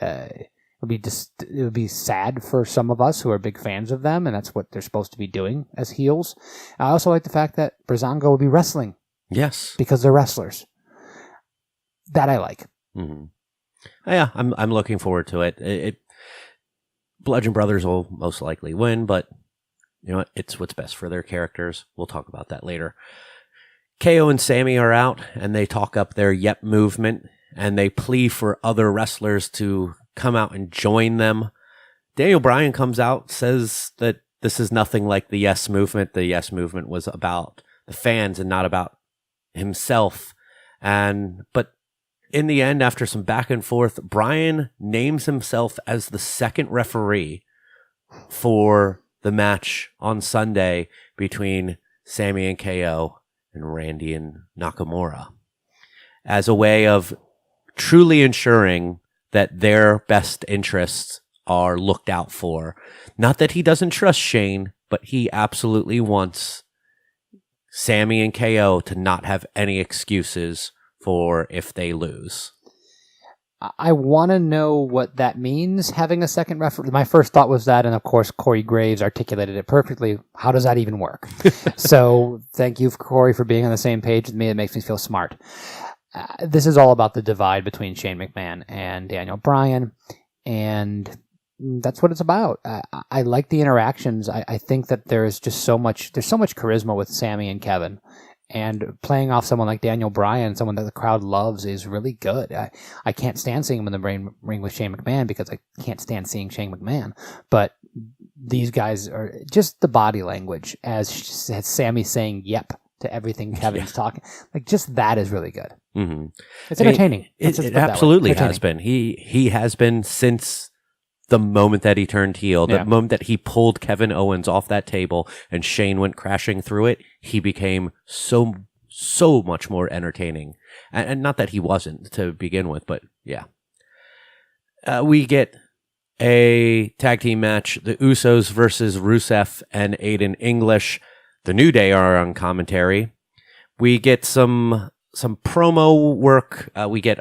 it would be sad for some of us who are big fans of them, and that's what they're supposed to be doing as heels. I also like the fact that Breezango will be wrestling. Yes, because they're wrestlers. That I like. Mm-hmm. Yeah, I'm looking forward to it. Bludgeon Brothers will most likely win, but you know what? It's what's best for their characters. We'll talk about that later. KO and Sammy are out, and they talk up their Yep movement, and they plea for other wrestlers to come out and join them. Daniel Bryan comes out, says that this is nothing like the Yes movement. The Yes movement was about the fans and not about himself. But in the end, after some back and forth, Bryan names himself as the second referee for the match on Sunday between Sammy and KO and Randy and Nakamura, as a way of truly ensuring that their best interests are looked out for. Not that he doesn't trust Shane, but he absolutely wants Sammy and KO to not have any excuses for if they lose. I want to know what that means, having a second referee. My first thought was that, and of course, Corey Graves articulated it perfectly. How does that even work? So thank you, Corey, for being on the same page with me. It makes me feel smart. This is all about the divide between Shane McMahon and Daniel Bryan, and that's what it's about. I like the interactions. I think that there's so much charisma with Sammy and Kevin. And playing off someone like Daniel Bryan, someone that the crowd loves, is really good. I can't stand seeing him in the ring with Shane McMahon because I can't stand seeing Shane McMahon. But these guys are just the body language as Sammy saying "yep" to everything Kevin's talking. Like, just that is really good. Mm-hmm. It's entertaining. It absolutely has been. He has been since the moment that he turned heel, the moment that he pulled Kevin Owens off that table and Shane went crashing through it, he became so much more entertaining. And not that he wasn't to begin with, but yeah. We get a tag team match, the Usos versus Rusev and Aiden English. The New Day are on commentary. We get some promo work. We get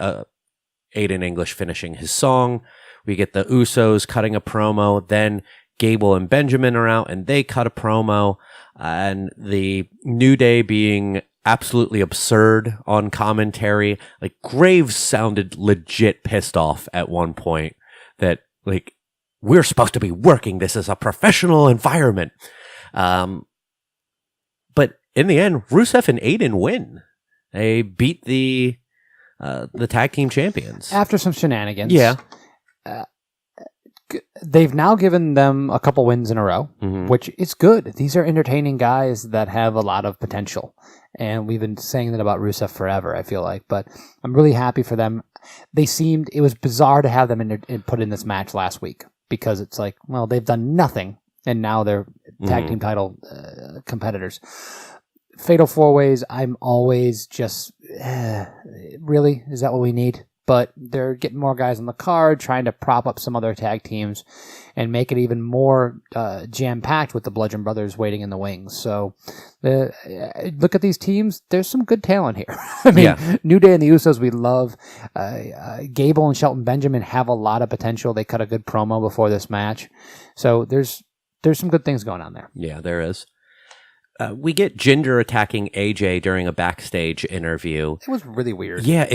Aiden English finishing his song. We get the Usos cutting a promo. Then Gable and Benjamin are out, and they cut a promo. And the New Day being absolutely absurd on commentary. Like, Graves sounded legit pissed off at one point that, like, we're supposed to be working. This is a professional environment. But in the end, Rusev and Aiden win. They beat the tag team champions after some shenanigans. Yeah. they've now given them a couple wins in a row, Mhm. which is good. These are entertaining guys that have a lot of potential. And we've been saying that about Rusev forever, I feel like. But I'm really happy for them. It was bizarre to have them put in this match last week because it's like, well, they've done nothing. And now they're tag team title competitors. Fatal 4-Ways, I'm always just, really? Is that what we need? But they're getting more guys on the card, trying to prop up some other tag teams and make it even more jam-packed with the Bludgeon Brothers waiting in the wings. So look at these teams. There's some good talent here. I mean, New Day and the Usos we love. Gable and Shelton Benjamin have a lot of potential. They cut a good promo before this match. So there's some good things going on there. Yeah, there is. We get Jinder attacking AJ during a backstage interview. It was really weird. Yeah,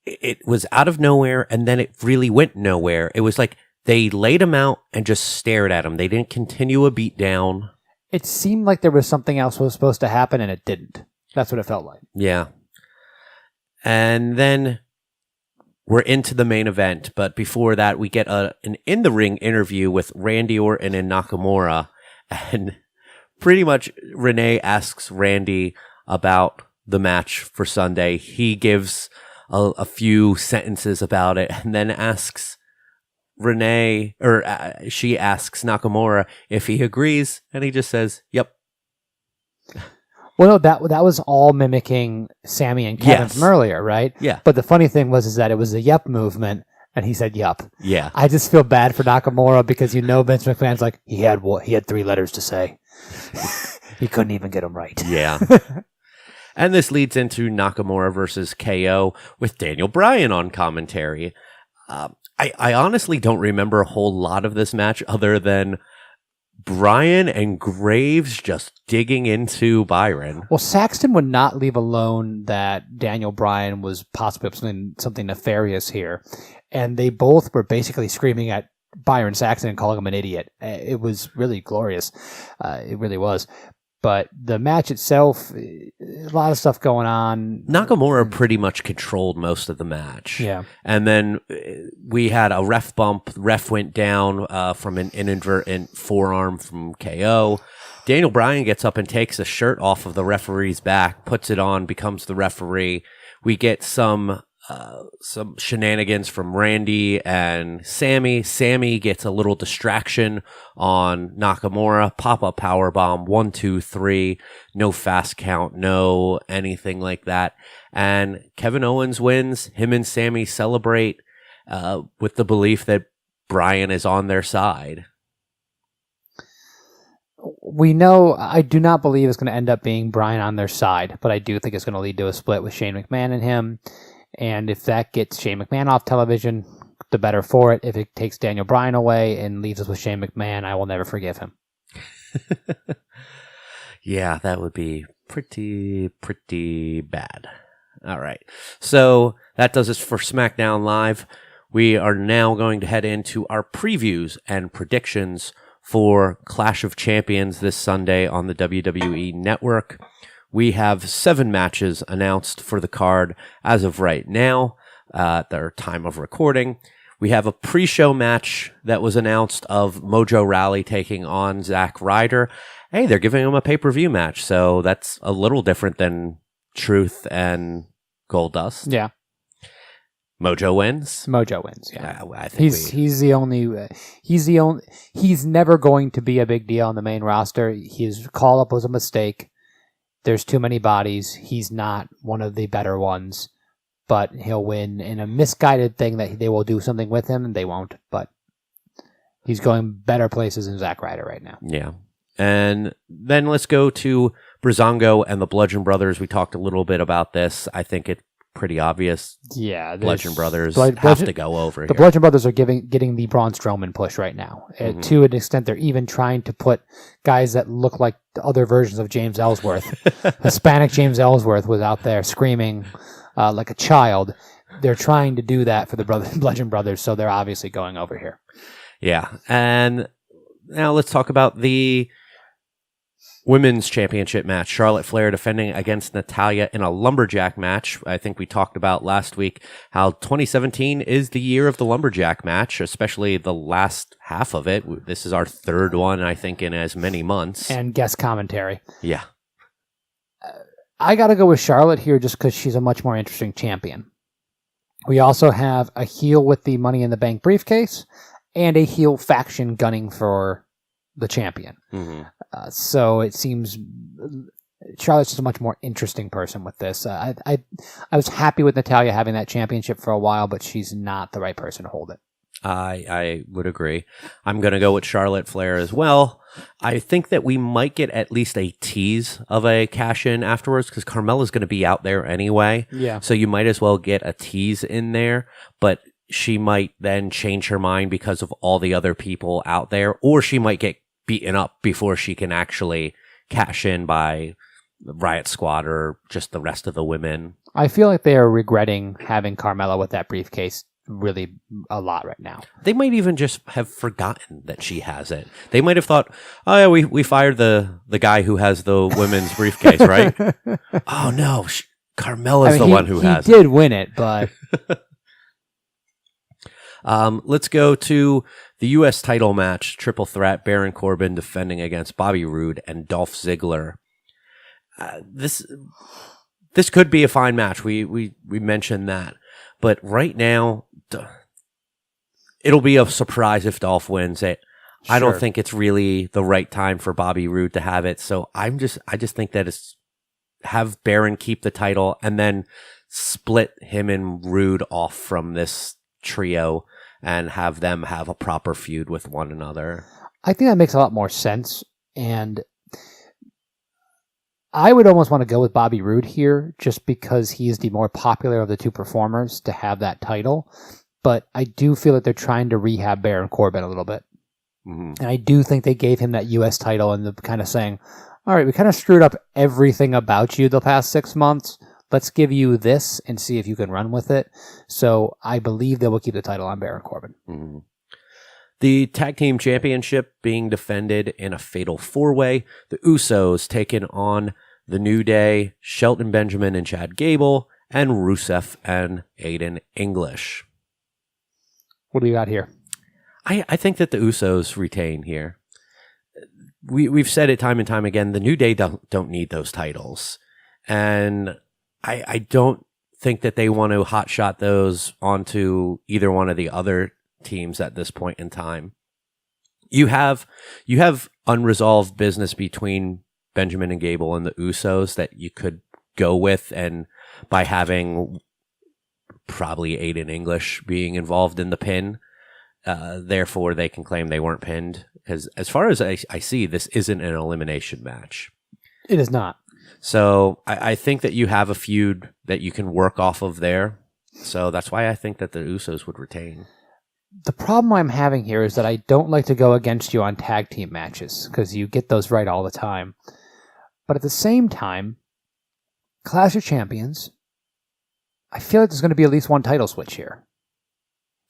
it was out of nowhere, and then it really went nowhere. It was like they laid him out and just stared at him. They didn't continue a beat down. It seemed like there was something else was supposed to happen, and it didn't. That's what it felt like. Yeah. And then we're into the main event, but before that, we get an in-the-ring interview with Randy Orton and Nakamura, and pretty much Renee asks Randy about the match for Sunday. He gives a few sentences about it and then asks Renee, or she asks Nakamura if he agrees, and he just says, yep. Well, no, that was all mimicking Sammy and Kevin from earlier, right? Yeah. But the funny thing was that it was a yep movement, and he said yep. Yeah. I just feel bad for Nakamura because Vince McMahon's like, he had 3 letters to say. He couldn't even get them right. Yeah. And this leads into Nakamura versus KO with Daniel Bryan on commentary. I honestly don't remember a whole lot of this match other than Bryan and Graves just digging into Byron. Well, Saxton would not leave alone that Daniel Bryan was possibly up something nefarious here. And they both were basically screaming at Byron Saxton and calling him an idiot. It was really glorious. It really was. But the match itself, a lot of stuff going on. Nakamura pretty much controlled most of the match. Yeah. And then we had a ref bump. Ref went down from an inadvertent forearm from KO. Daniel Bryan gets up and takes a shirt off of the referee's back, puts it on, becomes the referee. We get some shenanigans from Randy and Sammy. Sammy gets a little distraction on Nakamura. Pop-up powerbomb, 1, 2, 3. No fast count, no anything like that. And Kevin Owens wins. Him and Sammy celebrate with the belief that Bryan is on their side. We know, I do not believe it's going to end up being Bryan on their side, but I do think it's going to lead to a split with Shane McMahon and him. And if that gets Shane McMahon off television, the better for it. If it takes Daniel Bryan away and leaves us with Shane McMahon, I will never forgive him. Yeah, that would be pretty bad. All right. So that does it for SmackDown Live. We are now going to head into our previews and predictions for Clash of Champions this Sunday on the WWE Network. We have 7 matches announced for the card as of right now, at their time of recording. We have a pre-show match that was announced of Mojo Rawley taking on Zack Ryder. Hey, they're giving him a pay-per-view match, so that's a little different than Truth and Goldust. Yeah. Mojo wins. Yeah. I think he's never going to be a big deal on the main roster. His call-up was a mistake. There's too many bodies. He's not one of the better ones, but he'll win in a misguided thing that they will do something with him, and they won't. But he's going better places than Zack Ryder right now. Yeah. And then let's go to Breezango and the Bludgeon Brothers. We talked a little bit about this. I think it's pretty obvious. Yeah. Bludgeon Brothers have to go over the here. Bludgeon Brothers are getting the Braun Strowman push right now. To an extent, they're even trying to put guys that look like the other versions of James Ellsworth. Hispanic James Ellsworth was out there screaming like a child. They're trying to do that for the Bludgeon Brothers, so they're obviously going over here. Yeah. And now let's talk about the Women's championship match, Charlotte Flair defending against Natalya in a lumberjack match. I think we talked about last week how 2017 is the year of the lumberjack match, especially the last half of it. This is our third one, I think, in as many months. And guest commentary. Yeah. I got to go with Charlotte here just because she's a much more interesting champion. We also have a heel with the Money in the Bank briefcase and a heel faction gunning for the champion. Mm-hmm. So it seems Charlotte's just a much more interesting person with this. I was happy with Natalya having that championship for a while, but she's not the right person to hold it. I would agree. I'm going to go with Charlotte Flair as well. I think that we might get at least a tease of a cash-in afterwards because Carmella's going to be out there anyway. Yeah. So you might as well get a tease in there, but she might then change her mind because of all the other people out there, or she might get beaten up before she can actually cash in by the Riot Squad or just the rest of the women. I feel like they are regretting having Carmella with that briefcase really a lot right now. They might even just have forgotten that she has it. They might have thought, oh yeah, we fired the guy who has the women's briefcase, right? Oh no, Carmella's the one who has it. He did win it, but... Let's go to the U.S. title match, triple threat, Baron Corbin defending against Bobby Roode and Dolph Ziggler. This could be a fine match. We mentioned that. But right now, it'll be a surprise if Dolph wins it. Sure. I don't think it's really the right time for Bobby Roode to have it. So I just think that it's have Baron keep the title and then split him and Roode off from this trio and have them have a proper feud with one another. I think that makes a lot more sense, and I would almost want to go with Bobby Roode here just because he is the more popular of the two performers to have that title, but I do feel that they're trying to rehab Baron Corbin a little bit. Mm-hmm. And I do think they gave him that U.S. title and the kind of saying, all right, we kind of screwed up everything about you the past 6 months. Let's give you this and see if you can run with it. So I believe they will keep the title on Baron Corbin. Mm-hmm. The tag team championship being defended in a fatal four-way. The Usos taking on the New Day, Shelton Benjamin and Chad Gable, and Rusev and Aiden English. What do you got here? I think that the Usos retain here. We've said it time and time again. The New Day don't need those titles. And I don't think that they want to hotshot those onto either one of the other teams at this point in time. You have unresolved business between Benjamin and Gable and the Usos that you could go with, and by having probably Aiden English being involved in the pin, therefore they can claim they weren't pinned. Because as far as I see, this isn't an elimination match. It is not. So I think that you have a feud that you can work off of there. So that's why I think that the Usos would retain. The problem I'm having here is that I don't like to go against you on tag team matches because you get those right all the time. But at the same time, Clash of Champions, I feel like there's going to be at least one title switch here.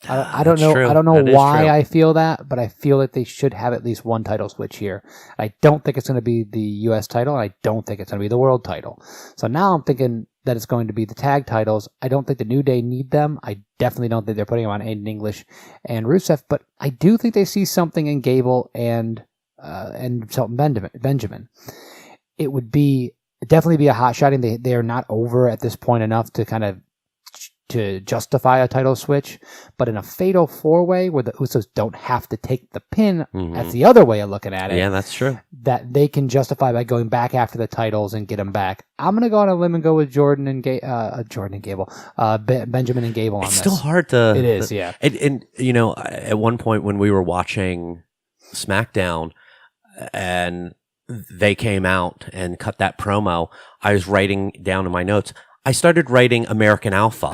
I don't know. True. I don't know why true. I feel that, but I feel like they should have at least one title switch here. I don't think it's going to be the U.S. title, and I don't think it's going to be the world title. So now I'm thinking that it's going to be the tag titles. I don't think the New Day need them. I definitely don't think they're putting them on Aiden English and Rusev, but I do think they see something in Gable and Shelton Benjamin. It would definitely be a hot shotting. They are not over at this point enough to kind of to justify a title switch, but in a fatal four-way where the Usos don't have to take the pin, that's the other way of looking at it. Yeah, that's true. That they can justify by going back after the titles and get them back. I'm going to go on a limb and go with Benjamin and Gable on It's this. still hard to... It is, yeah. And, you know, at one point when we were watching Smackdown and they came out and cut that promo, I was writing down in my notes, I started writing American Alpha.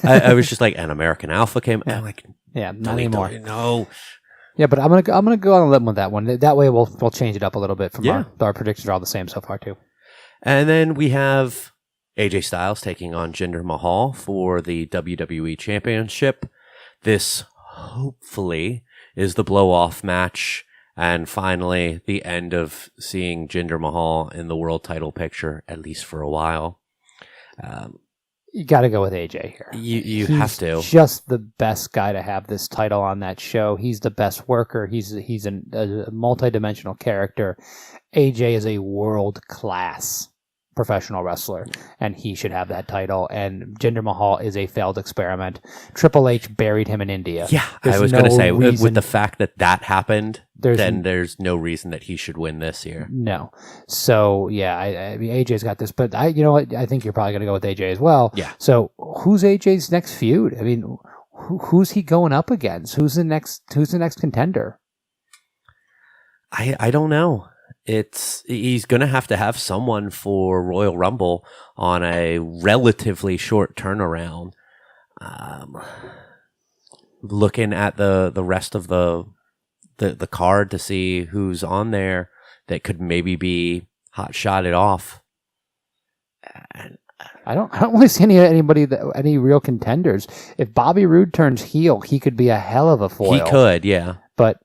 I was just like, an American Alpha came. I'm like, yeah, not anymore. No. Yeah, but I'm gonna go on a limb with that one. That way, we'll change it up a little bit. From our predictions are all the same so far too. And then we have AJ Styles taking on Jinder Mahal for the WWE Championship. This hopefully is the blow-off match And finally, the end of seeing Jinder Mahal in the world title picture, at least for a while. You got to go with AJ here. You have to. Just the best guy to have this title on that show. He's the best worker. He's a multi-dimensional character. AJ is a world-class professional wrestler, and he should have that title. And Jinder Mahal is a failed experiment. Triple H buried him in India. Yeah, I was going to say, with the fact that happened, then there's no reason that he should win this year. No. So, yeah, I mean, AJ's got this, but you know what? I think you're probably going to go with AJ as well. Yeah. So, who's AJ's next feud? I mean, who's he going up against? Who's the next contender? I don't know. He's going to have someone for Royal Rumble on a relatively short turnaround. Looking at the rest of the card to see who's on there that could maybe be hot shotted off. I don't really see any real contenders. If Bobby Roode turns heel, he could be a hell of a foil. He could, yeah. But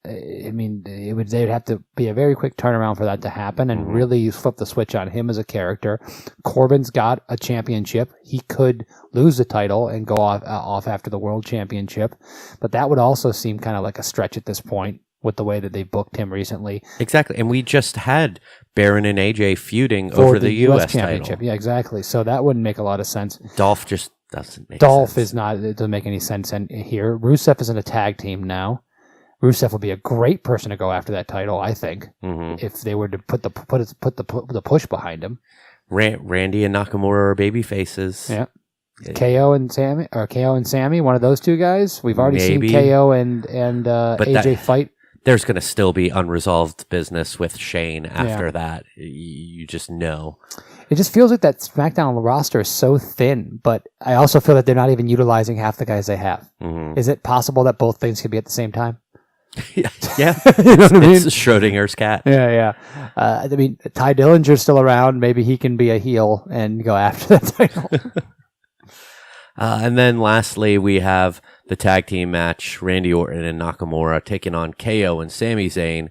I mean, they'd have to be a very quick turnaround for that to happen, and really flip the switch on him as a character. Corbin's got a championship. He could lose the title and go off after the world championship, but that would also seem kind of like a stretch at this point with the way that they booked him recently. Exactly, and we just had Baron and AJ feuding over the U.S. championship. title. Yeah, exactly. So that wouldn't make a lot of sense. Dolph just doesn't make sense. It doesn't make any sense here. Rusev is in a tag team now. Rusev would be a great person to go after that title, I think, if they were to put the push behind him. Randy and Nakamura are baby faces. Yeah. KO and Sammy, one of those two guys. We've already seen KO and AJ fight. There's going to still be unresolved business with Shane after that. You just know. It just feels like that SmackDown roster is so thin, but I also feel that they're not even utilizing half the guys they have. Is it possible that both things could be at the same time? Yeah. You know what I mean? It's Schrodinger's cat. Yeah. I mean, Ty Dillinger's still around. Maybe he can be a heel and go after that title. And then lastly, we have the tag team match, Randy Orton and Nakamura taking on KO and Sami Zayn.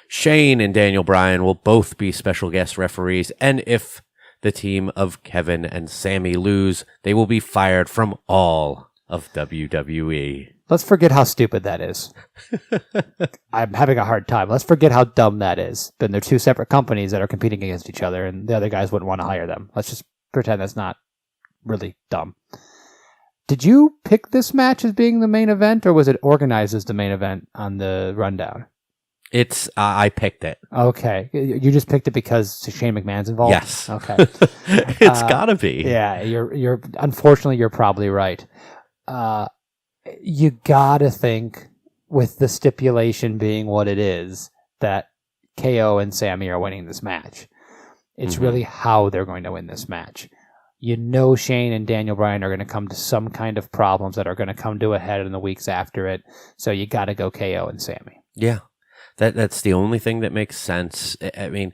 Shane and Daniel Bryan will both be special guest referees, and if the team of Kevin and Sami lose, they will be fired from all of WWE. Let's forget how stupid that is. I'm having a hard time. Let's forget how dumb that is. Then they're two separate companies that are competing against each other, and the other guys wouldn't want to hire them. Let's just pretend that's not really dumb. Did you pick this match as being the main event, or was it organized as the main event on the rundown? I picked it. Okay. You just picked it because Shane McMahon's involved? Yes. Okay. It's gotta be. Yeah, unfortunately, you're probably right. You gotta think, with the stipulation being what it is, that KO and Sami are winning this match. It's really how they're going to win this match. You know Shane and Daniel Bryan are going to come to some kind of problems that are going to come to a head in the weeks after it, so you got to go KO and Sami. Yeah, that's the only thing that makes sense. I mean,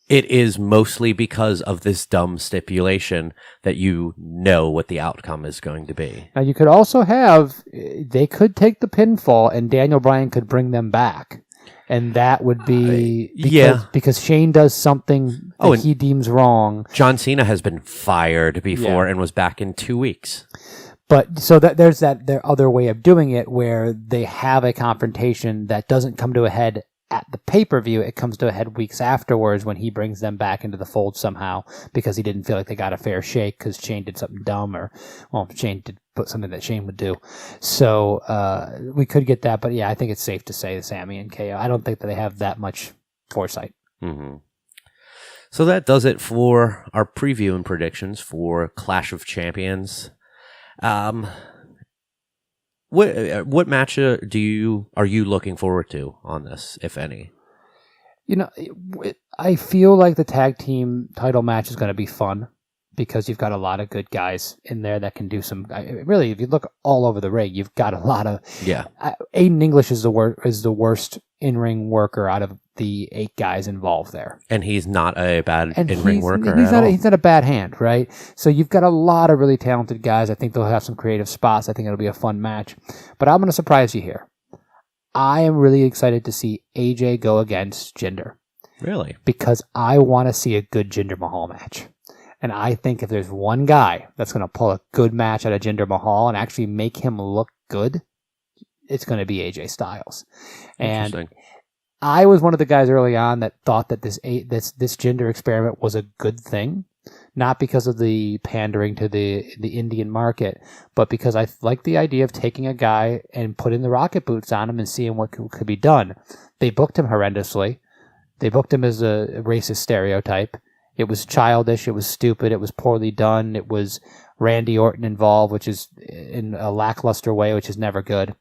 it is mostly because of this dumb stipulation that you know what the outcome is going to be. Now, you could also they could take the pinfall and Daniel Bryan could bring them back. And that would be because Shane does something that he deems wrong. John Cena has been fired before and was back in 2 weeks. But so there's their other way of doing it where they have a confrontation that doesn't come to a head at the pay-per-view. It comes to a head weeks afterwards when he brings them back into the fold somehow because he didn't feel like they got a fair shake because Shane did something dumb Shane did put something that Shane would do. So we could get that, but yeah, I think it's safe to say Sami and KO. I don't think that they have that much foresight. Mm-hmm. So that does it for our preview and predictions for Clash of Champions. What match are you looking forward to on this, if any? You know, I feel like the tag team title match is going to be fun because you've got a lot of good guys in there that can do some. Really, if you look all over the ring, you've got a lot of. Yeah. Aiden English is the worst in-ring worker out of the 8 guys involved there, and he's not a bad in-ring worker. He's not a bad hand, right? So you've got a lot of really talented guys. I think they'll have some creative spots. I think it'll be a fun match, but I'm going to surprise you here. I am really excited to see AJ go against Jinder. Really? Because I want to see a good Jinder Mahal match. And I think if there's one guy that's going to pull a good match out of Jinder Mahal and actually make him look good, it's going to be AJ Styles. And I was one of the guys early on that thought that this Jinder experiment was a good thing, not because of the pandering to the Indian market, but because I like the idea of taking a guy and putting the rocket boots on him and seeing what could be done. They booked him horrendously. They booked him as a racist stereotype. It was childish. It was stupid. It was poorly done. It was Randy Orton involved, which is in a lackluster way, which is never good.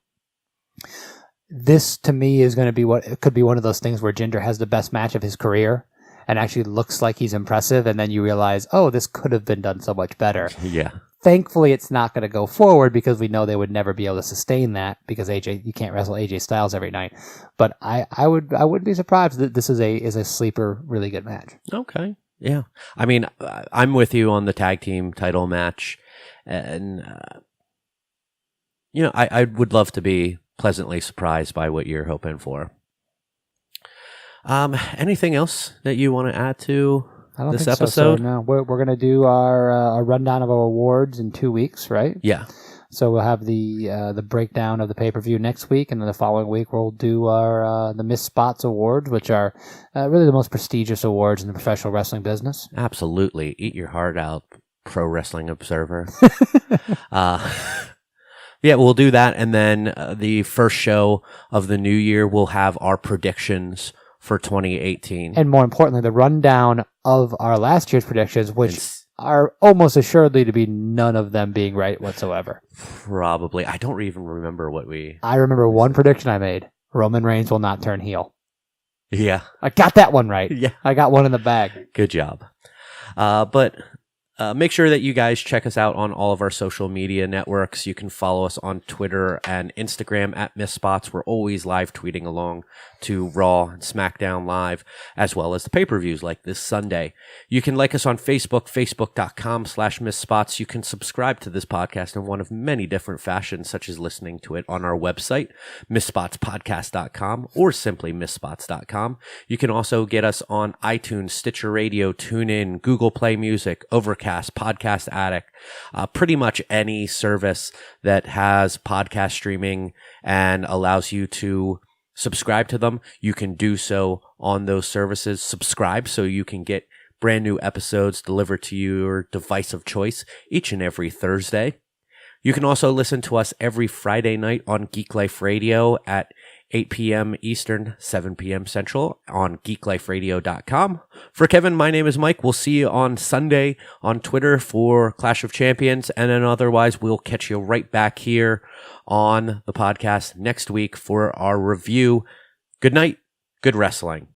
This, to me, is going to be it could be one of those things where Jinder has the best match of his career and actually looks like he's impressive, and then you realize, oh, this could have been done so much better. Yeah. Thankfully, it's not going to go forward because we know they would never be able to sustain that because you can't wrestle AJ Styles every night. But I wouldn't be surprised that this is a sleeper, really good match. Okay. Yeah. I mean, I'm with you on the tag team title match, and I would love to be pleasantly surprised by what you're hoping for. Anything else that you want to add to this episode? No, we're going to do our rundown of our awards in 2 weeks, right? Yeah. So we'll have the breakdown of the pay-per-view next week, and then the following week we'll do our the Miss Spots Awards, which are really the most prestigious awards in the professional wrestling business. Absolutely. Eat your heart out, Pro Wrestling Observer. Yeah, we'll do that, and then the first show of the new year, we'll have our predictions for 2018. And more importantly, the rundown of our last year's predictions, which are almost assuredly to be none of them being right whatsoever. Probably. I don't even remember I remember one prediction I made. Roman Reigns will not turn heel. Yeah. I got that one right. Yeah. I got one in the bag. Good job. But make sure that you guys check us out on all of our social media networks. You can follow us on Twitter and Instagram at MissSpots. We're always live tweeting along to Raw and SmackDown Live, as well as the pay-per-views like this Sunday. You can like us on Facebook, facebook.com/MissSpots. You can subscribe to this podcast in one of many different fashions, such as listening to it on our website, MissSpotsPodcast.com, or simply MissSpots.com. You can also get us on iTunes, Stitcher Radio, TuneIn, Google Play Music, Overcast, Podcast Addict, pretty much any service that has podcast streaming and allows you to subscribe to them. You can do so on those services. Subscribe so you can get brand new episodes delivered to your device of choice each and every Thursday. You can also listen to us every Friday night on Geek Life Radio at 8 p.m. Eastern, 7 p.m. Central on geekliferadio.com. For Kevin, my name is Mike. We'll see you on Sunday on Twitter for Clash of Champions, and then otherwise we'll catch you right back here on the podcast next week for our review. Good night. Good wrestling.